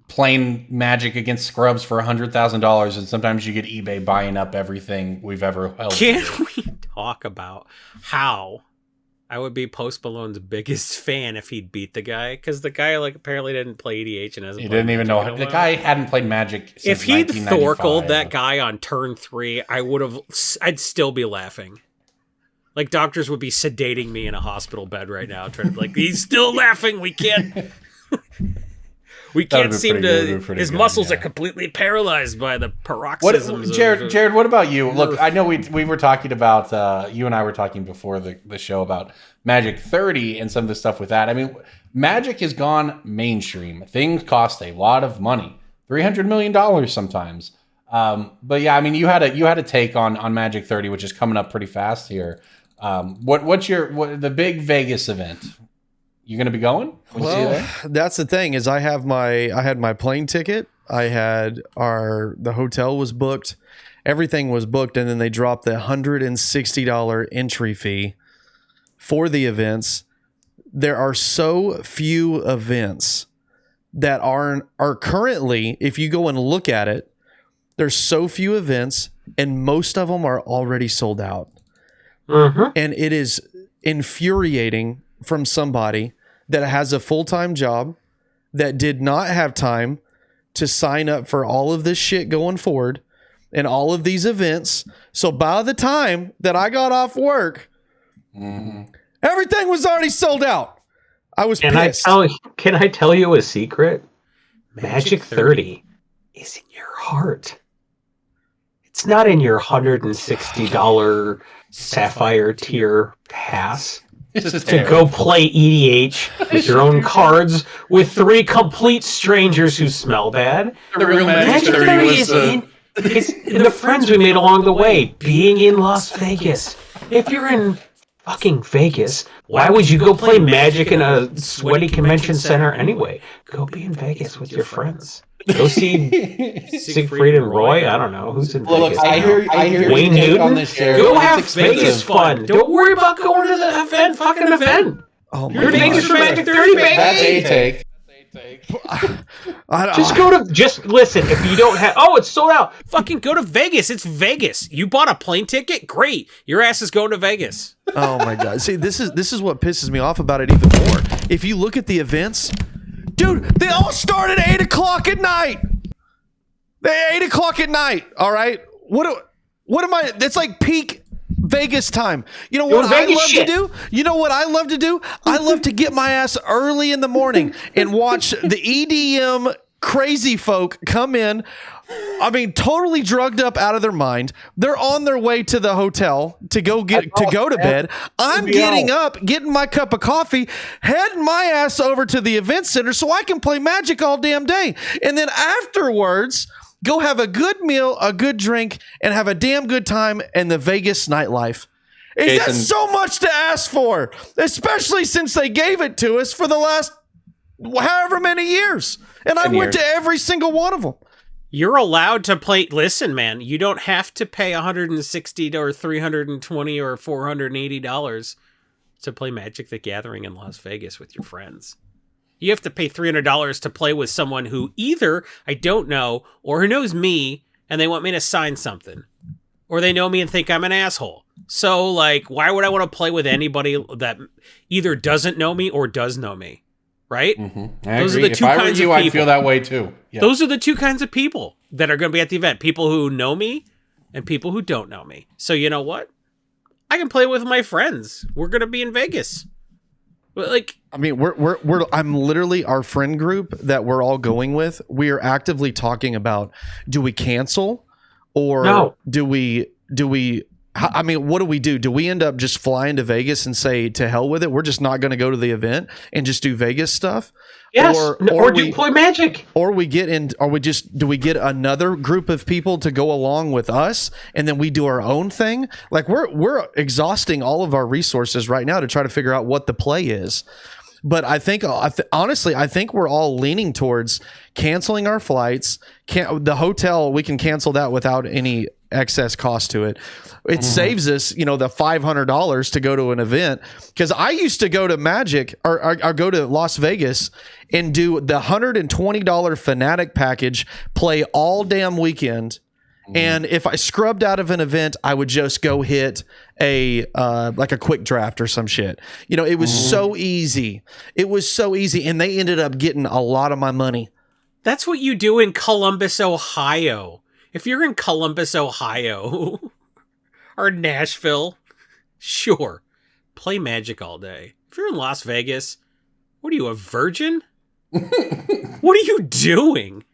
playing Magic against scrubs for $100,000, and sometimes you get eBay buying up everything we've ever held. Can we talk about how I would be Post Malone's biggest fan if he'd beat the guy? Because the guy like apparently didn't play EDH and hasn't. He didn't even know the guy hadn't played Magic since if he'd 1995. Thorkled that guy on turn 3, I'd still be laughing. Like doctors would be sedating me in a hospital bed right now, trying to be like, he's still laughing. We can't. We can't seem to. His muscles are completely paralyzed by the paroxysms. Jared, what about you? Look, I know we were talking about you and I were talking before the show about Magic 30 and some of the stuff with that. I mean, Magic has gone mainstream. Things cost a lot of money, $300 million sometimes. But yeah, I mean, you had a take on Magic 30, which is coming up pretty fast here. What's the big Vegas event? You gonna be going? Well, that's the thing is I had my plane ticket. I had the hotel was booked. Everything was booked. And then they dropped the $160 entry fee for the events. There are so few events that are currently, if you go and look at it, there's so few events and most of them are already sold out. Mm-hmm. And it is infuriating from somebody that has a full-time job that did not have time to sign up for all of this shit going forward and all of these events. So by the time that I got off work, everything was already sold out. I was pissed. Can I tell you a secret? Magic 30 is in your heart. It's not in your $160 Sapphire tier pass to go play EDH with your own cards with 3 complete strangers who smell bad. The real Magic 30 was it's the friends we made along the way. Being in Las Vegas. If you're in fucking Vegas, why would you go play Magic in a sweaty convention center anyway? Go be in Vegas with your friends. Go see Siegfried and Roy. I don't know who's in Vegas. I hear Wayne Newton. On this Go have Vegas fun. Don't worry about going to the fucking event. Oh my You're in Vegas for Magic 30, baby. That's a take. Just listen. If you don't have, it's sold out. Fucking go to Vegas. It's Vegas. You bought a plane ticket? Great. Your ass is going to Vegas. Oh my God. See, this is what pisses me off about it even more. If you look at the events, dude, they all start at 8:00 at night. 8:00 at night. All right. What am I? It's like peak Vegas time. You know what I love to do? You know what I love to do? I love to get my ass early in the morning and watch the EDM crazy folk come in. I mean, totally drugged up out of their mind. They're on their way to the hotel to go to bed. I'm getting up, getting my cup of coffee, heading my ass over to the event center so I can play Magic all damn day. And then afterwards, go have a good meal, a good drink, and have a damn good time in the Vegas nightlife. Is that so much to ask for? Especially since they gave it to us for the last however many years. And I went to every single one of them. You're allowed to play. Listen, man, you don't have to pay $160 or $320 or $480 to play Magic the Gathering in Las Vegas with your friends. You have to pay $300 to play with someone who either I don't know or who knows me and they want me to sign something. Or they know me and think I'm an asshole. So, like, why would I want to play with anybody that either doesn't know me or does know me? Right? Mm-hmm. Those are the two kinds of people. I'd feel that way too. Yeah. Those are the two kinds of people that are going to be at the event. People who know me and people who don't know me. So you know what? I can play with my friends. We're going to be in Vegas. But like, I mean, I'm literally our friend group that we're all going with. We are actively talking about, do we cancel or do we, I mean, what do we do? Do we end up just flying to Vegas and say, to hell with it? We're just not going to go to the event and just do Vegas stuff? Yes. Or do play Magic. Or we get in, do we get another group of people to go along with us and then we do our own thing? Like we're exhausting all of our resources right now to try to figure out what the play is. But I think, honestly, I think we're all leaning towards canceling our flights. The hotel, we can cancel that without any excess cost to it. It saves us, the $500 to go to an event. Because I used to go to Magic or go to Las Vegas and do the $120 Fanatic package, play all damn weekend. And if I scrubbed out of an event, I would just go hit a quick draft or some shit. It was so easy. It was so easy. And they ended up getting a lot of my money. That's what you do in Columbus, Ohio. If you're in Columbus, Ohio or Nashville, sure, play Magic all day. If you're in Las Vegas, what are you, a virgin? What are you doing?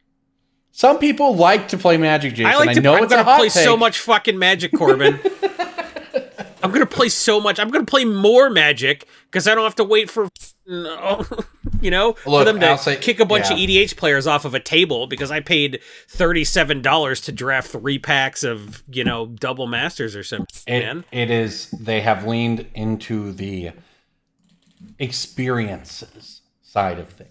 Some people like to play Magic, Jason. I'm going to play so much fucking Magic, Corbin. I'm going to play so much. I'm going to play more Magic because I don't have to wait for, for them to kick a bunch of EDH players off of a table because I paid $37 to draft 3 packs of, double masters or something. They have leaned into the experiences side of things.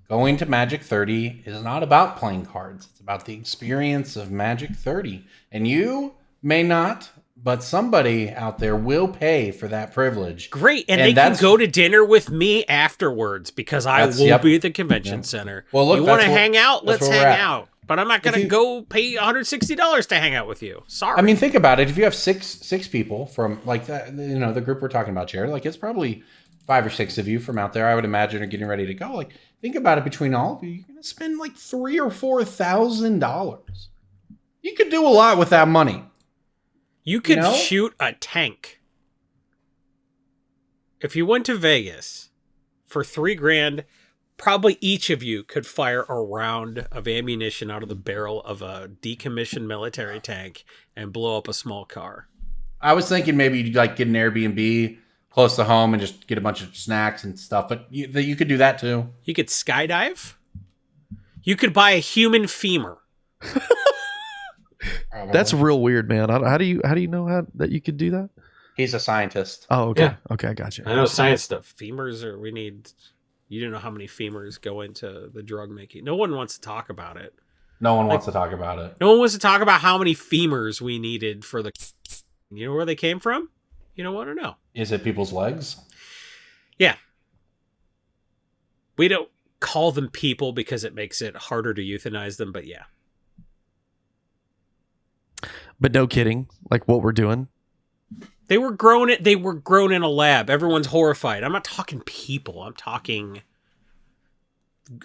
Going to Magic 30 is not about playing cards. It's about the experience of Magic 30. And you may not, but somebody out there will pay for that privilege. Great. And they can go to dinner with me afterwards because I will be at the convention center. Well, look, you want to hang out? Let's hang out. But I'm not going to go pay $160 to hang out with you. Sorry. I mean, think about it. If you have six people from like that, the group we're talking about, Jared, like it's probably 5 or 6 of you from out there, I would imagine, are getting ready to go. Like, think about it, between all of you, you're going to spend like $3,000 or $4,000. You could do a lot with that money. You could shoot a tank. If you went to Vegas for $3,000, probably each of you could fire a round of ammunition out of the barrel of a decommissioned military tank and blow up a small car. I was thinking maybe you'd like get an Airbnb close to home and just get a bunch of snacks and stuff, but you could do that too. You could skydive. You could buy a human femur. That's real weird, man. How do you know that you could do that? He's a scientist. Oh, okay. Yeah. Okay, I got you. I know science stuff. Femurs you don't know how many femurs go into the drug making. No one wants to talk about it. No one wants to talk about it. No one wants to talk about how many femurs we needed for the... You know where they came from? You don't want to know. Is it people's legs? Yeah. We don't call them people because it makes it harder to euthanize them, but yeah. But no kidding, like what we're doing. They were grown in a lab. Everyone's horrified. I'm not talking people. I'm talking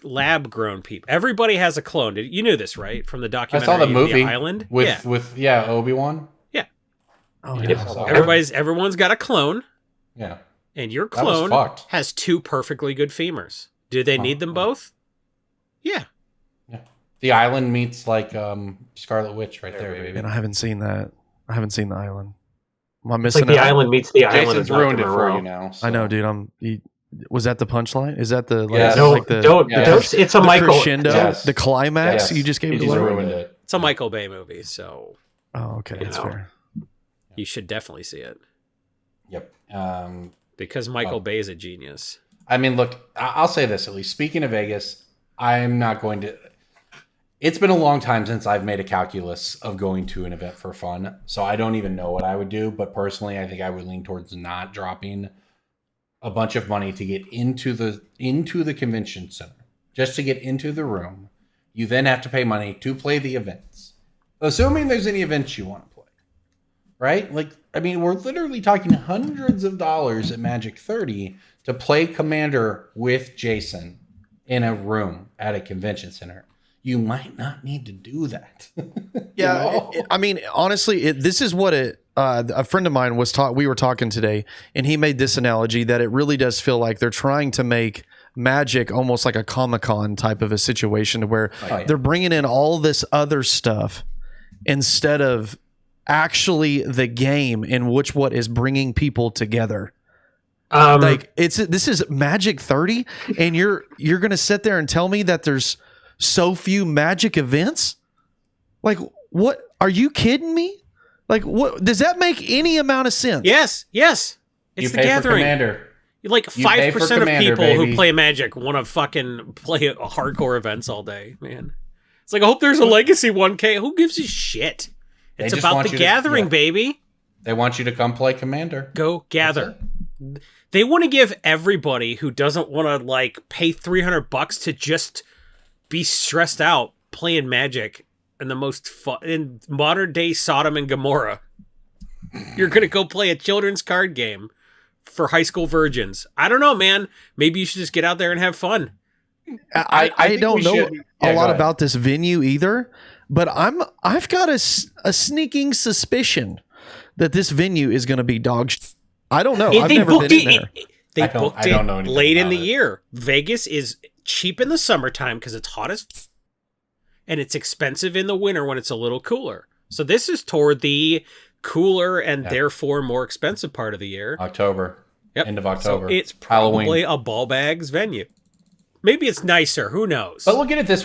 lab grown people. Everybody has a clone. You knew this, right? From the I documentary saw the movie The Island with Obi-Wan. Yeah. Oh, Everyone's got a clone. Yeah. And your That was clone fucked. has 2 perfectly good femurs. Do they need them both? Yeah. The Island meets like Scarlet Witch right there, baby. And I haven't seen that. I haven't seen The Island. Am I It's missing like The out? Island meets The Island. Jason's of Dr. ruined it for Moreau. you now. So. I know, dude. Was that the punchline? Is that the Yeah. Don't, Yeah. don't. It's a the Michael. crescendo, Yes. the climax Yes. you just gave You away? just ruined it. It's a Michael Bay movie, so Oh, okay, that's know. fair. you should definitely see it. Yep. Because Michael Bay is a genius. I mean, look, I'll say this at least. Speaking of Vegas, I'm not going to. It's been a long time since I've made a calculus of going to an event for fun, so I don't even know what I would do. But personally, I think I would lean towards not dropping a bunch of money to get into the convention center, just to get into the room. You then have to pay money to play the events, assuming there's any events you want to play, right? Like, I mean, we're literally talking hundreds of dollars at Magic 30 to play Commander with Jason in a room at a convention center. You might not need to do that. Yeah, I mean, honestly, this is what a friend of mine was we were talking today, and he made this analogy that it really does feel like they're trying to make Magic almost like a Comic-Con type of a situation where they're bringing in all this other stuff instead of actually the game in which what is bringing people together. Like this is Magic 30, and you're gonna sit there and tell me that there's so few Magic events? Like, what? Are you kidding me? Like, what? Does that make any amount of sense? Yes. It's You the pay for gathering. Commander. Like You pay for 5% of Commander, people baby. who play Magic want to fucking play hardcore events all day, man. It's like, I hope there's a Legacy 1K. Who gives a shit? They It's just about want the you to- gathering, yeah. baby. They want you to come play Commander. Go gather. They want to give everybody who doesn't want to like pay $300 to just be stressed out playing Magic in the most fun in modern day Sodom and Gomorrah. You're gonna go play a children's card game for high school virgins. I don't know, man. Maybe you should just get out there and have fun. I think don't we know should- a go lot ahead. about this venue either, but I've got a sneaking suspicion that this venue is going to be dog shit. I don't know. I've They never booked been in it. there. They I don't booked know it anything late in about the it. year. Vegas is cheap in the summertime because it's hot as and it's expensive in the winter when it's a little cooler. So this is toward the cooler and therefore more expensive part of the year. October. Yep. End of October. So it's Halloween. probably a ball bags venue. Maybe it's nicer. Who knows? But look at it this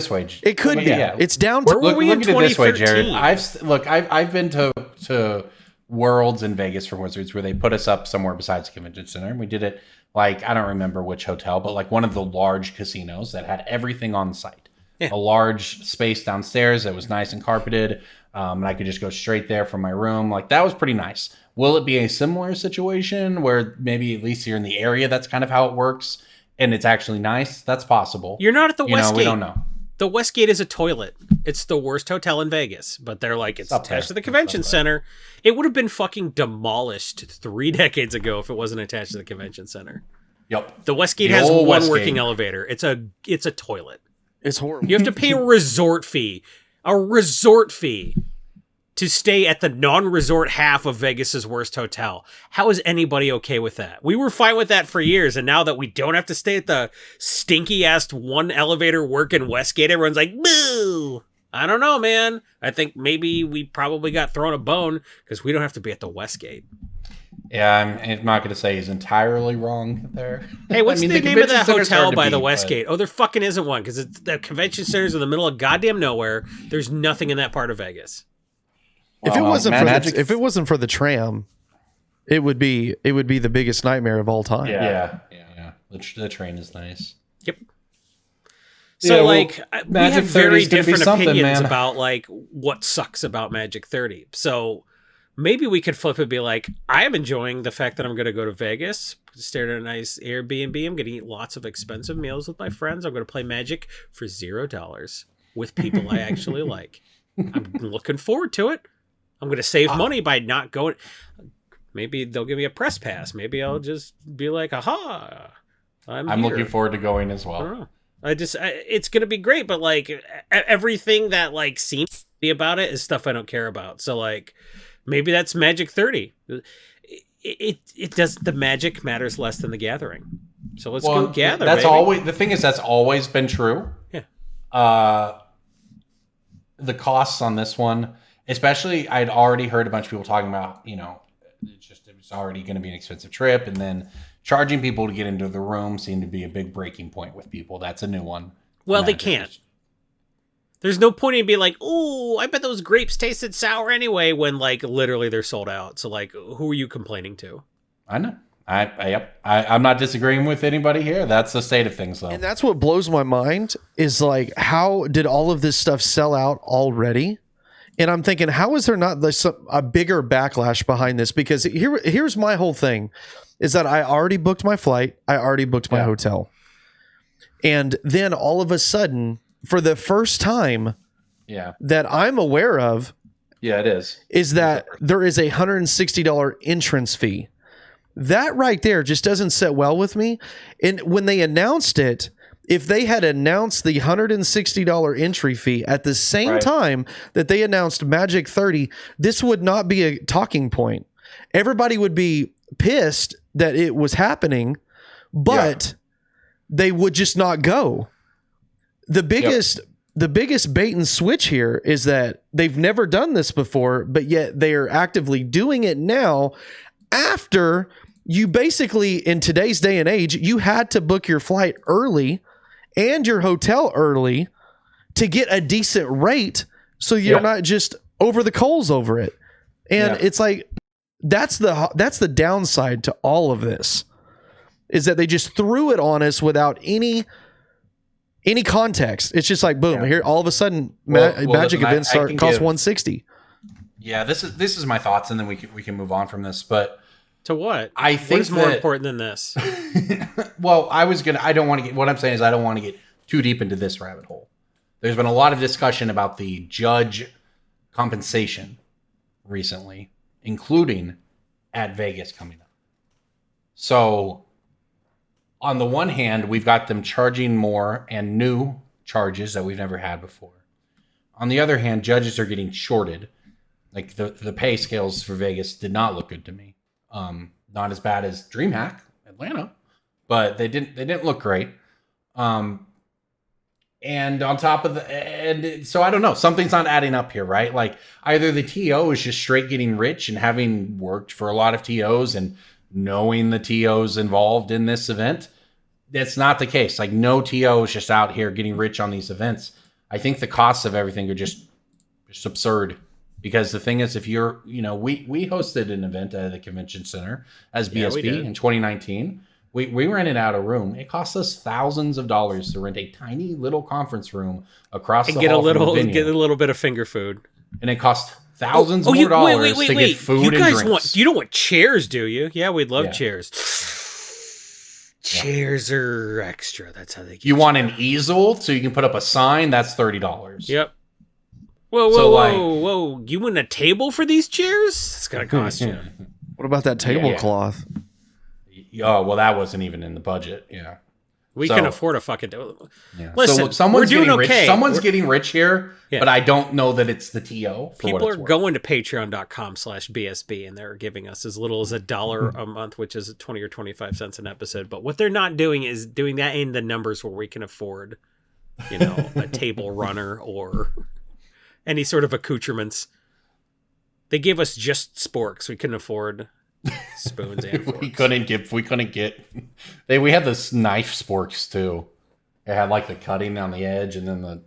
way. It could be. Yeah. It's down to Where were we in Look at it this way, 2013? Jared. I've been to Worlds in Vegas for Wizards where they put us up somewhere besides the convention center, and we did it like I don't remember which hotel, but like one of the large casinos that had everything on site. Yeah. A large space downstairs that was nice and carpeted, and I could just go straight there from my room. Like that was pretty nice. Will it be a similar situation where maybe at least you're in the area? That's kind of how it works, and it's actually nice. That's possible. You're not at the We Westgate. don't know. The Westgate is a toilet. It's the worst hotel in Vegas, but they're like, it's up attached there. to the convention center. It would have been fucking demolished 3 decades ago if it wasn't attached to the convention center. Yep. The Westgate The has old one Westgate. working elevator. It's a toilet. It's horrible. You have to pay a resort fee to stay at the non-resort half of Vegas's worst hotel. How is anybody okay with that? We were fine with that for years, and now that we don't have to stay at the stinky-ass one elevator working Westgate, everyone's like, boo! I don't know, man. I think maybe we probably got thrown a bone because we don't have to be at the Westgate. Yeah, I'm not going to say he's entirely wrong there. Hey, what's I mean, the name of convention that center's hotel hard to by the beat, Westgate? Oh, there fucking isn't one because the convention center's in the middle of goddamn nowhere. There's nothing in that part of Vegas. If it Well, wasn't Magic- if it wasn't for the tram, it would be the biggest nightmare of all time. Yeah. The train is nice. Yep. Yeah, So, well, like, we Magic have very 30 's gonna be different something, opinions man. about, like, what sucks about Magic 30. So, maybe we could flip it and be like, I am enjoying the fact that I'm going to go to Vegas, stay at a nice Airbnb. I'm going to eat lots of expensive meals with my friends. I'm going to play Magic for $0 with people I actually like. I'm looking forward to it. I'm going to save money by not going. Maybe they'll give me a press pass. Maybe I'll just be like, aha, I'm I'm here. looking forward to going as I well. don't know. It's gonna be great, but like everything that like seems to be about it is stuff I don't care about. So like, maybe that's Magic 30. It does. The magic matters less than the gathering. So let's go gather. That's baby. always the thing. That's always been true. Yeah. The costs on this one, especially, I'd already heard a bunch of people talking about, it was already going to be an expensive trip, and then charging people to get into the room seemed to be a big breaking point with people. That's a new one. Well, they can't. There's no point in being like, oh, I bet those grapes tasted sour anyway, when like literally they're sold out. So like, who are you complaining to? I know. I'm not disagreeing with anybody here. That's the state of things, though. And that's what blows my mind is like, how did all of this stuff sell out already? And I'm thinking, how is there not a bigger backlash behind this? Because here's my whole thing is that I already booked my flight. I already booked my hotel. And then all of a sudden, for the first time that I'm aware of, it is that there is a $160 entrance fee. That right there just doesn't sit well with me. And when they announced it, if they had announced the $160 entry fee at the same time that they announced Magic 30, this would not be a talking point. Everybody would be pissed that it was happening, but they would just not go. The biggest bait and switch here is that they've never done this before, but yet they are actively doing it now after you basically, in today's day and age, you had to book your flight early and your hotel early to get a decent rate so you're not just over the coals over it. And it's like, that's the downside to all of this, is that they just threw it on us without any context. It's just like, boom, here all of a sudden magic events cost $160. Yeah, this is my thoughts, and then we can move on from this. But to what? I think what is more important than this? Well, I don't want to get. What I'm saying is, I don't want to get too deep into this rabbit hole. There's been a lot of discussion about the judge compensation recently, including at Vegas coming up. So, on the one hand, we've got them charging more and new charges that we've never had before. On the other hand, judges are getting shorted. Like the pay scales for Vegas did not look good to me. Not as bad as DreamHack Atlanta, but they didn't look great. And on top of so I don't know, something's not adding up here, right? Like either the TO is just straight getting rich and having worked for a lot of TOs and knowing the TOs involved in this event. That's not the case. Like no TO is just out here getting rich on these events. I think the costs of everything are just absurd. Because the thing is, if you're, we hosted an event at the convention center as BSB in 2019. We rented out a room. It cost us thousands of dollars to rent a tiny little conference room across the hall from the venue. Get a little bit of finger food. And it cost thousands more dollars to get food and drinks. You don't want chairs, do you? Yeah, we'd love chairs. Chairs are extra. That's how they get you. Want an easel so you can put up a sign? That's $30. Yep. Whoa. You want a table for these chairs? It's going to cost you. What about that tablecloth? Oh, well, that wasn't even in the budget. Yeah. We can afford a fucking table. Yeah. Listen, someone's we're doing getting okay. Rich. Someone's getting rich here, but I don't know that it's the TO. People are going to patreon.com/BSB and they're giving us as little as $1 a month, which is 20 or 25 cents an episode. But what they're not doing is doing that in the numbers where we can afford, a table runner or any sort of accoutrements. They gave us just sporks. We couldn't afford spoons and forks. we couldn't get. We had this knife sporks too. It had like the cutting on the edge, and then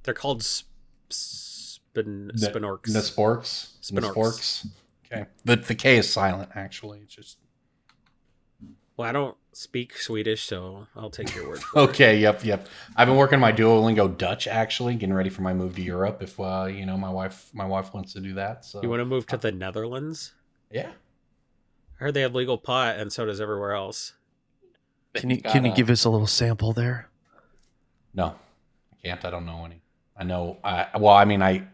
They're called spinorks. The sporks. Spinorks. Okay. The K is silent. Actually, it's just. Well, I don't speak Swedish, so I'll take your word for it. Okay, yep. I've been working my Duolingo Dutch, actually, getting ready for my move to Europe. If my wife wants to do that. So you want to move to the Netherlands? Yeah. I heard they have legal pot, and so does everywhere else. Can you give us a little sample there? No, I can't. I don't know any. I know.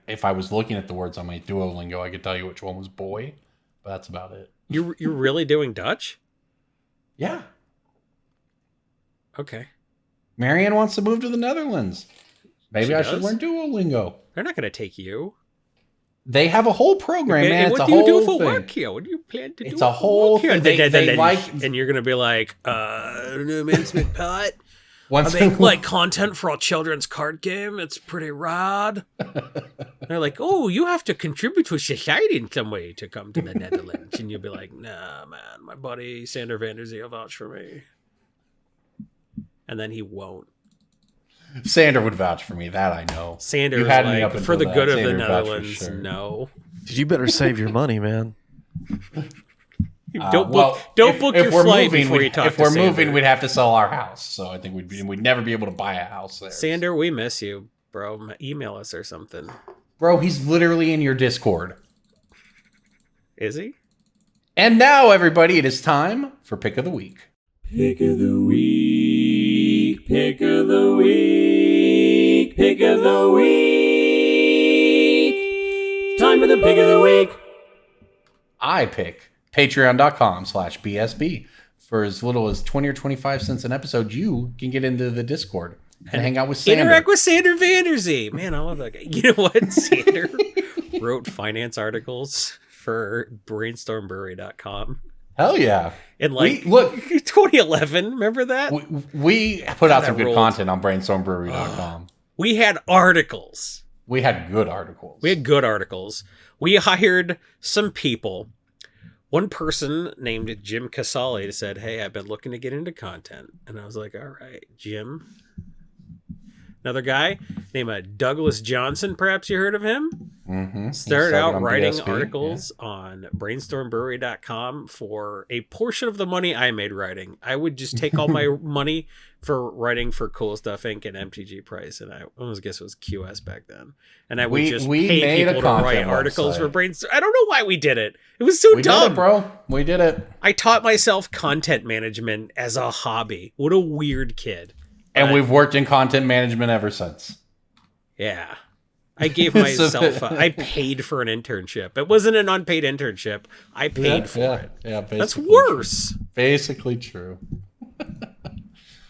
If I was looking at the words on my Duolingo, I could tell you which one was boy, but that's about it. You're really doing Dutch? Yeah. Okay. Marianne wants to move to the Netherlands. Maybe I should does? learn Duolingo. They're not going to take you. They have a whole program, And man. what It's do a you do whole for thing. work here? What do you plan to do? It's a whole for work thing. here? They like... And you're going to be like, I don't know, man, Smith Pot. Once I make like content for a children's card game. It's pretty rad. They're like, oh, you have to contribute to society in some way to come to the Netherlands. And you'll be like, nah, man, my buddy Sander van der Zee will vouch for me. And then he won't. Sander would vouch for me. That I know. Sander You is had me up like, for until the that. good of the Sander vouched for Netherlands, sure. no. You better save your money, man. Don't book your flight before you talk If to we're Sander. moving, we'd have to sell our house. So I think we'd never be able to buy a house there. Sander, we miss you, bro. Email us or something. Bro, he's literally in your Discord. Is he? And now, everybody, it is time for Pick of the Week. Pick of the week, pick of the week, pick of the week. Time for the pick of the week. I pick patreon.com/BSB. For as little as 20 or 25 cents an episode, you can get into the Discord and hang out with Sander. Interact with Sander van der Zee. Man, I love that guy. You know what? Sander wrote finance articles for brainstormbrewery.com. Hell yeah. In like look, 2011. Remember that? We put out That some good rolled. content on brainstormbrewery.com. We had articles. We had good articles. We hired some people. One person named Jim Casale said, hey, I've been looking to get into content. And I was like, all right, Jim. Another guy named Douglas Johnson, perhaps you heard of him. Mm-hmm. Started out on writing BSB, articles on brainstormbrewery.com for a portion of the money I made writing. I would just take all my money for writing for Cool Stuff Inc. and MTG Price, and I almost guess it was QS back then. And I would just pay people to write articles for Brainstorm. I don't know why we did it. It was so dumb. Did it, bro. We did it. I taught myself content management as a hobby. What a weird kid. And we've worked in content management ever since. Yeah. I gave myself, I paid for an internship. It wasn't an unpaid internship. I paid for it. Yeah, basically. That's worse. True. Basically true.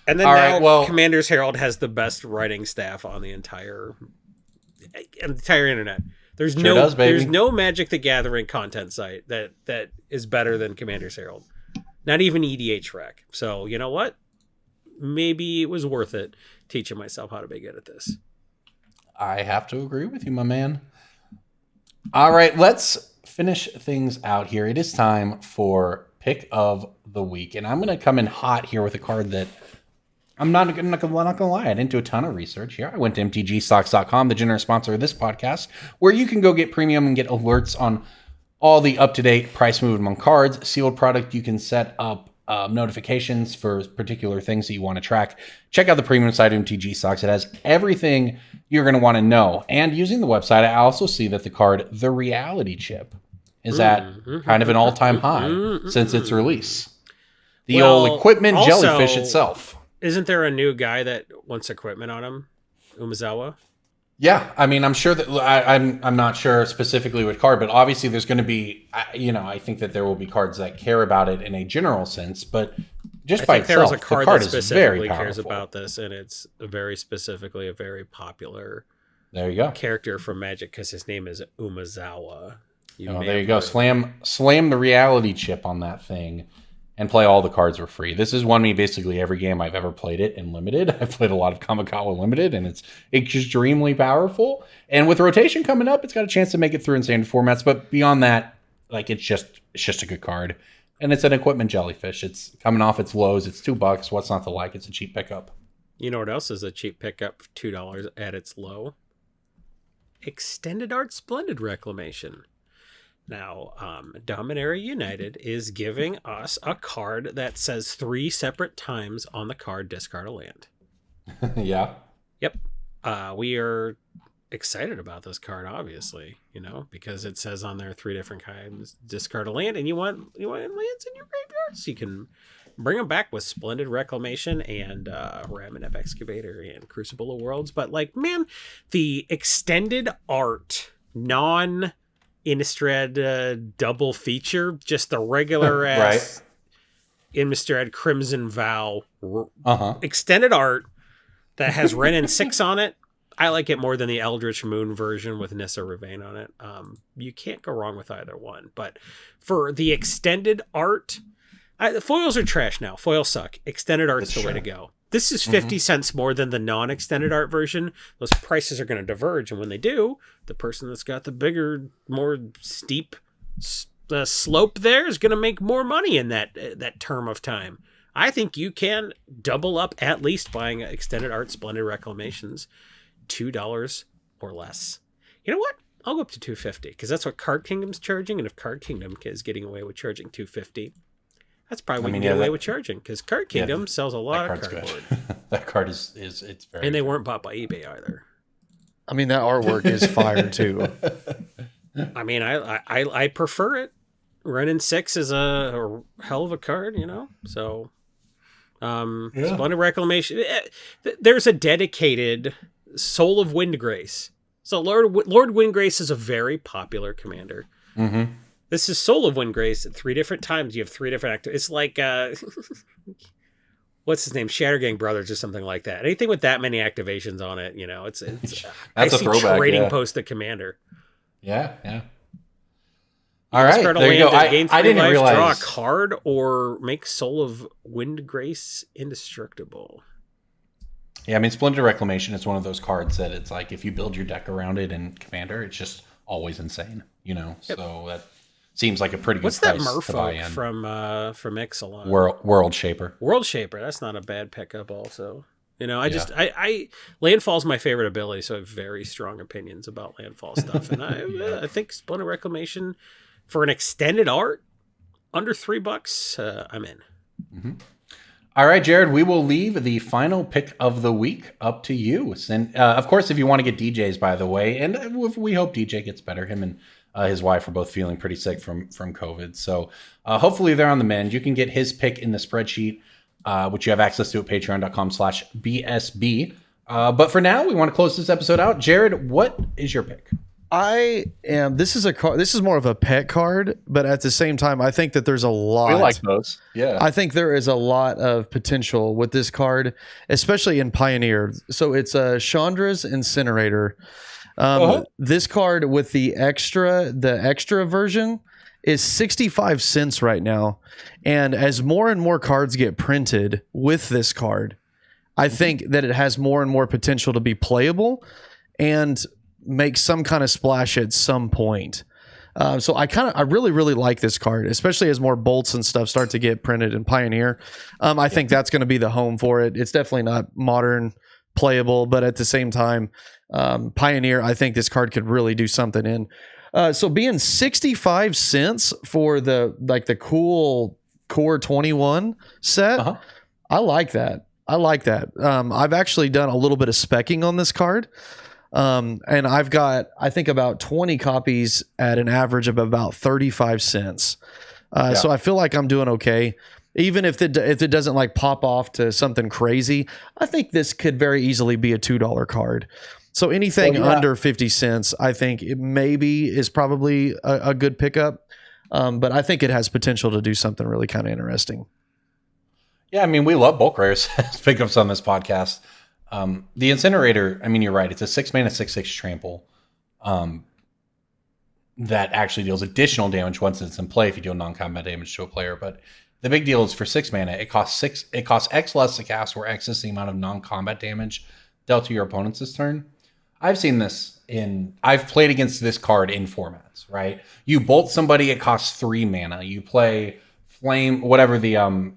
And then Commander's Herald has the best writing staff on the entire internet. There's no Magic the Gathering content site that is better than Commander's Herald. Not even EDH Rec. So, you know what? Maybe it was worth it teaching myself how to be good at this. I have to agree with you, my man. All right, let's finish things out here. It is time for Pick of the Week. And I'm going to come in hot here with a card that I'm not going to lie. I didn't do a ton of research here. I went to mtgstocks.com, the generous sponsor of this podcast, where you can go get premium and get alerts on all the up-to-date price movement on cards. Sealed product, you can set up notifications for particular things that you want to track. Check out the premium site of MTG Stocks. It has everything you're going to want to know. And using the website, I also see that the card, the Reality Chip, is at kind of an all-time high since its release. The old equipment jellyfish itself. Isn't there a new guy that wants equipment on him? Umezawa? Yeah, I mean, I'm sure that I'm not sure specifically what card, but obviously there's going to be, I think that there will be cards that care about it in a general sense, but just by itself, there's a card the card that is very specifically powerful. cares about this, and it's very specifically a very popular There you go. character from Magic because his name is Umezawa. There you go. Slam the Reality Chip on that thing and play all the cards for free. This has won me basically every game I've ever played it in Limited. I've played a lot of Kamikawa Limited, and it's extremely powerful. And with rotation coming up, it's got a chance to make it through in standard formats. But beyond that, like it's just a good card. And it's an equipment jellyfish. It's coming off its lows. It's $2. What's not to like? It's a cheap pickup. You know what else is a cheap pickup? $2 at its low. Extended Art Splendid Reclamation. Now, Dominaria United is giving us a card that says 3 separate times on the card, discard a land. Yeah. Yep. We are excited about this card, obviously, because it says on there 3 different kinds, discard a land, and you want lands in your graveyard, so you can bring them back with Splendid Reclamation and Raminef Excavator and Crucible of Worlds. But, the extended art, Innistrad double feature, just the regular ass. Right. in Mr. Ed Crimson Vow extended art that has Ren and 6 on it. I like it more than the Eldritch Moon version with Nissa Ravane on it. You can't go wrong with either one. But for the extended art, the foils are trash now. Foils suck. Extended art's the way to go. This is 50 cents more than the non-extended art version. Those prices are going to diverge. And when they do, the person that's got the bigger, more steep slope there is going to make more money in that term of time. I think you can double up at least buying extended art Splendid Reclamations. $2 or less. You know what? I'll go up to $2.50 because that's what Card Kingdom's charging. And if Card Kingdom is getting away with charging $2.50, that's probably what you can get away with charging because Card Kingdom sells a lot of cardboard. That card is it's very. And they weren't bought by eBay either. I mean, that artwork is fire too. I mean, I prefer it. Ren and 6 is a hell of a card, you know. So, Splendid Reclamation. There's a dedicated Soul of Windgrace. So Lord Windgrace is a very popular commander. Mm-hmm. This is Soul of Windgrace at 3 different times. You have 3 different actors. It's like, what's his name? Shattergang Brothers or something like that. Anything with that many activations on it, you know, it's that's a throwback. Trading Post the commander. Yeah. All right, there you go. I didn't realize. Draw a card or make Soul of Windgrace indestructible. Yeah, I mean, Splendid Reclamation is one of those cards that it's like if you build your deck around it in Commander, it's just always insane, you know. Yep. So that seems like a pretty good price to buy in. from Ixalan? World Shaper. World Shaper. That's not a bad pickup. Also, you know, I Landfall's my favorite ability, so I have very strong opinions about Landfall stuff, and I think Splendid Reclamation for an extended art under $3, I'm in. Mm-hmm. All right, Jared, we will leave the final pick of the week up to you. And of course, if you want to get DJ's, by the way, and we hope DJ gets better. Him and his wife are both feeling pretty sick from COVID. So hopefully they're on the mend. You can get his pick in the spreadsheet, which you have access to at patreon.com/BSB. But for now, we want to close this episode out. Jared, what is your pick? This is more of a pet card, but at the same time, I think that there's a lot. We like those. Yeah. I think there is a lot of potential with this card, especially in Pioneer. So it's a Chandra's Incinerator. This card with the extra version is 65 cents right now. And as more and more cards get printed with this card, I think that it has more and more potential to be playable and make some kind of splash at some point. So I really, really like this card, especially as more bolts and stuff start to get printed in Pioneer. I think that's going to be the home for it. It's definitely not modern playable, but at the same time, Pioneer, I think this card could really do something in. So being 65 cents for the cool Core 21 set, I like that. I've actually done a little bit of specking on this card. And I've got, I think, about 20 copies at an average of about 35 cents. So I feel like I'm doing okay. Even if it doesn't like pop off to something crazy, I think this could very easily be a $2 card. So anything under 50 cents, I think it maybe is probably a good pickup. But I think it has potential to do something really kind of interesting. Yeah, I mean, we love bulk rares as pickups on this podcast. The Incinerator, I mean, you're right. It's a 6-mana 6/6 trample that actually deals additional damage once it's in play if you deal non-combat damage to a player. But the big deal is for 6 mana, it costs X less to cast, where X is the amount of non-combat damage dealt to your opponents this turn. I've seen this I've played against this card in formats, right? You bolt somebody, it costs 3 mana. You play Flame, whatever the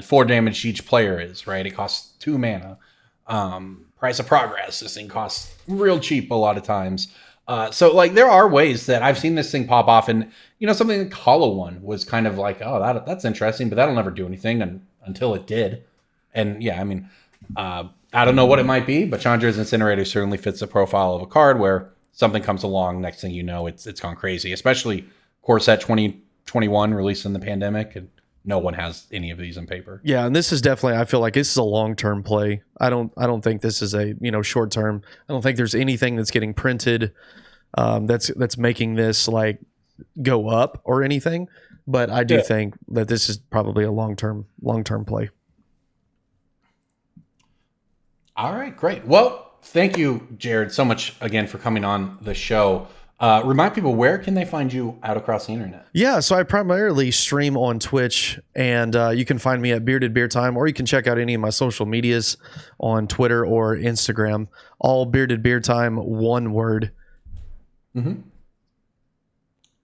4 damage each player is, right? It costs 2 mana. Price of Progress, this thing costs real cheap a lot of times. So like there are ways that I've seen this thing pop off, and you know, something like Hollow One was kind of like, oh, that's interesting, but that'll never do anything until it did. And yeah, I mean, I don't know what it might be, but Chandra's Incinerator certainly fits the profile of a card where something comes along, next thing you know, it's gone crazy. Especially Core Set 2021 released in the pandemic, and no one has any of these on paper. Yeah, and this is definitely, I feel like this is a long-term play. I don't think this is a, short-term. I don't think there's anything that's getting printed that's making this like go up or anything, but I do think that this is probably a long-term play. All right, great. Well, thank you, Jared, so much again for coming on the show. Remind people, where can they find you out across the internet? Yeah, so I primarily stream on Twitch, and you can find me at Bearded Beer Time, or you can check out any of my social medias on Twitter or Instagram. All Bearded Beer Time, one word. Mm-hmm.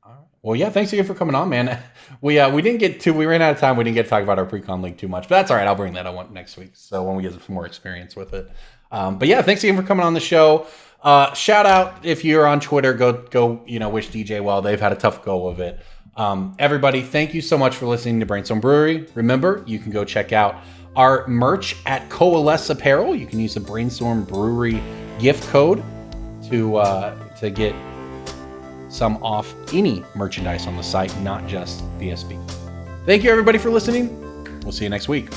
All right. Well, yeah, thanks again for coming on, man. We ran out of time. We didn't get to talk about our pre-con league too much, but that's all right. I'll bring that on next week. So when we get some more experience with it. But yeah, thanks again for coming on the show. Shout out if you're on Twitter, go wish DJ well. They've had a tough go of it. Everybody, thank you so much for listening to Brainstorm Brewery. Remember, you can go check out our merch at Coalesce Apparel. You can use the Brainstorm Brewery gift code to get some off any merchandise on the site, not just BSB. Thank you everybody for listening. We'll see you next week.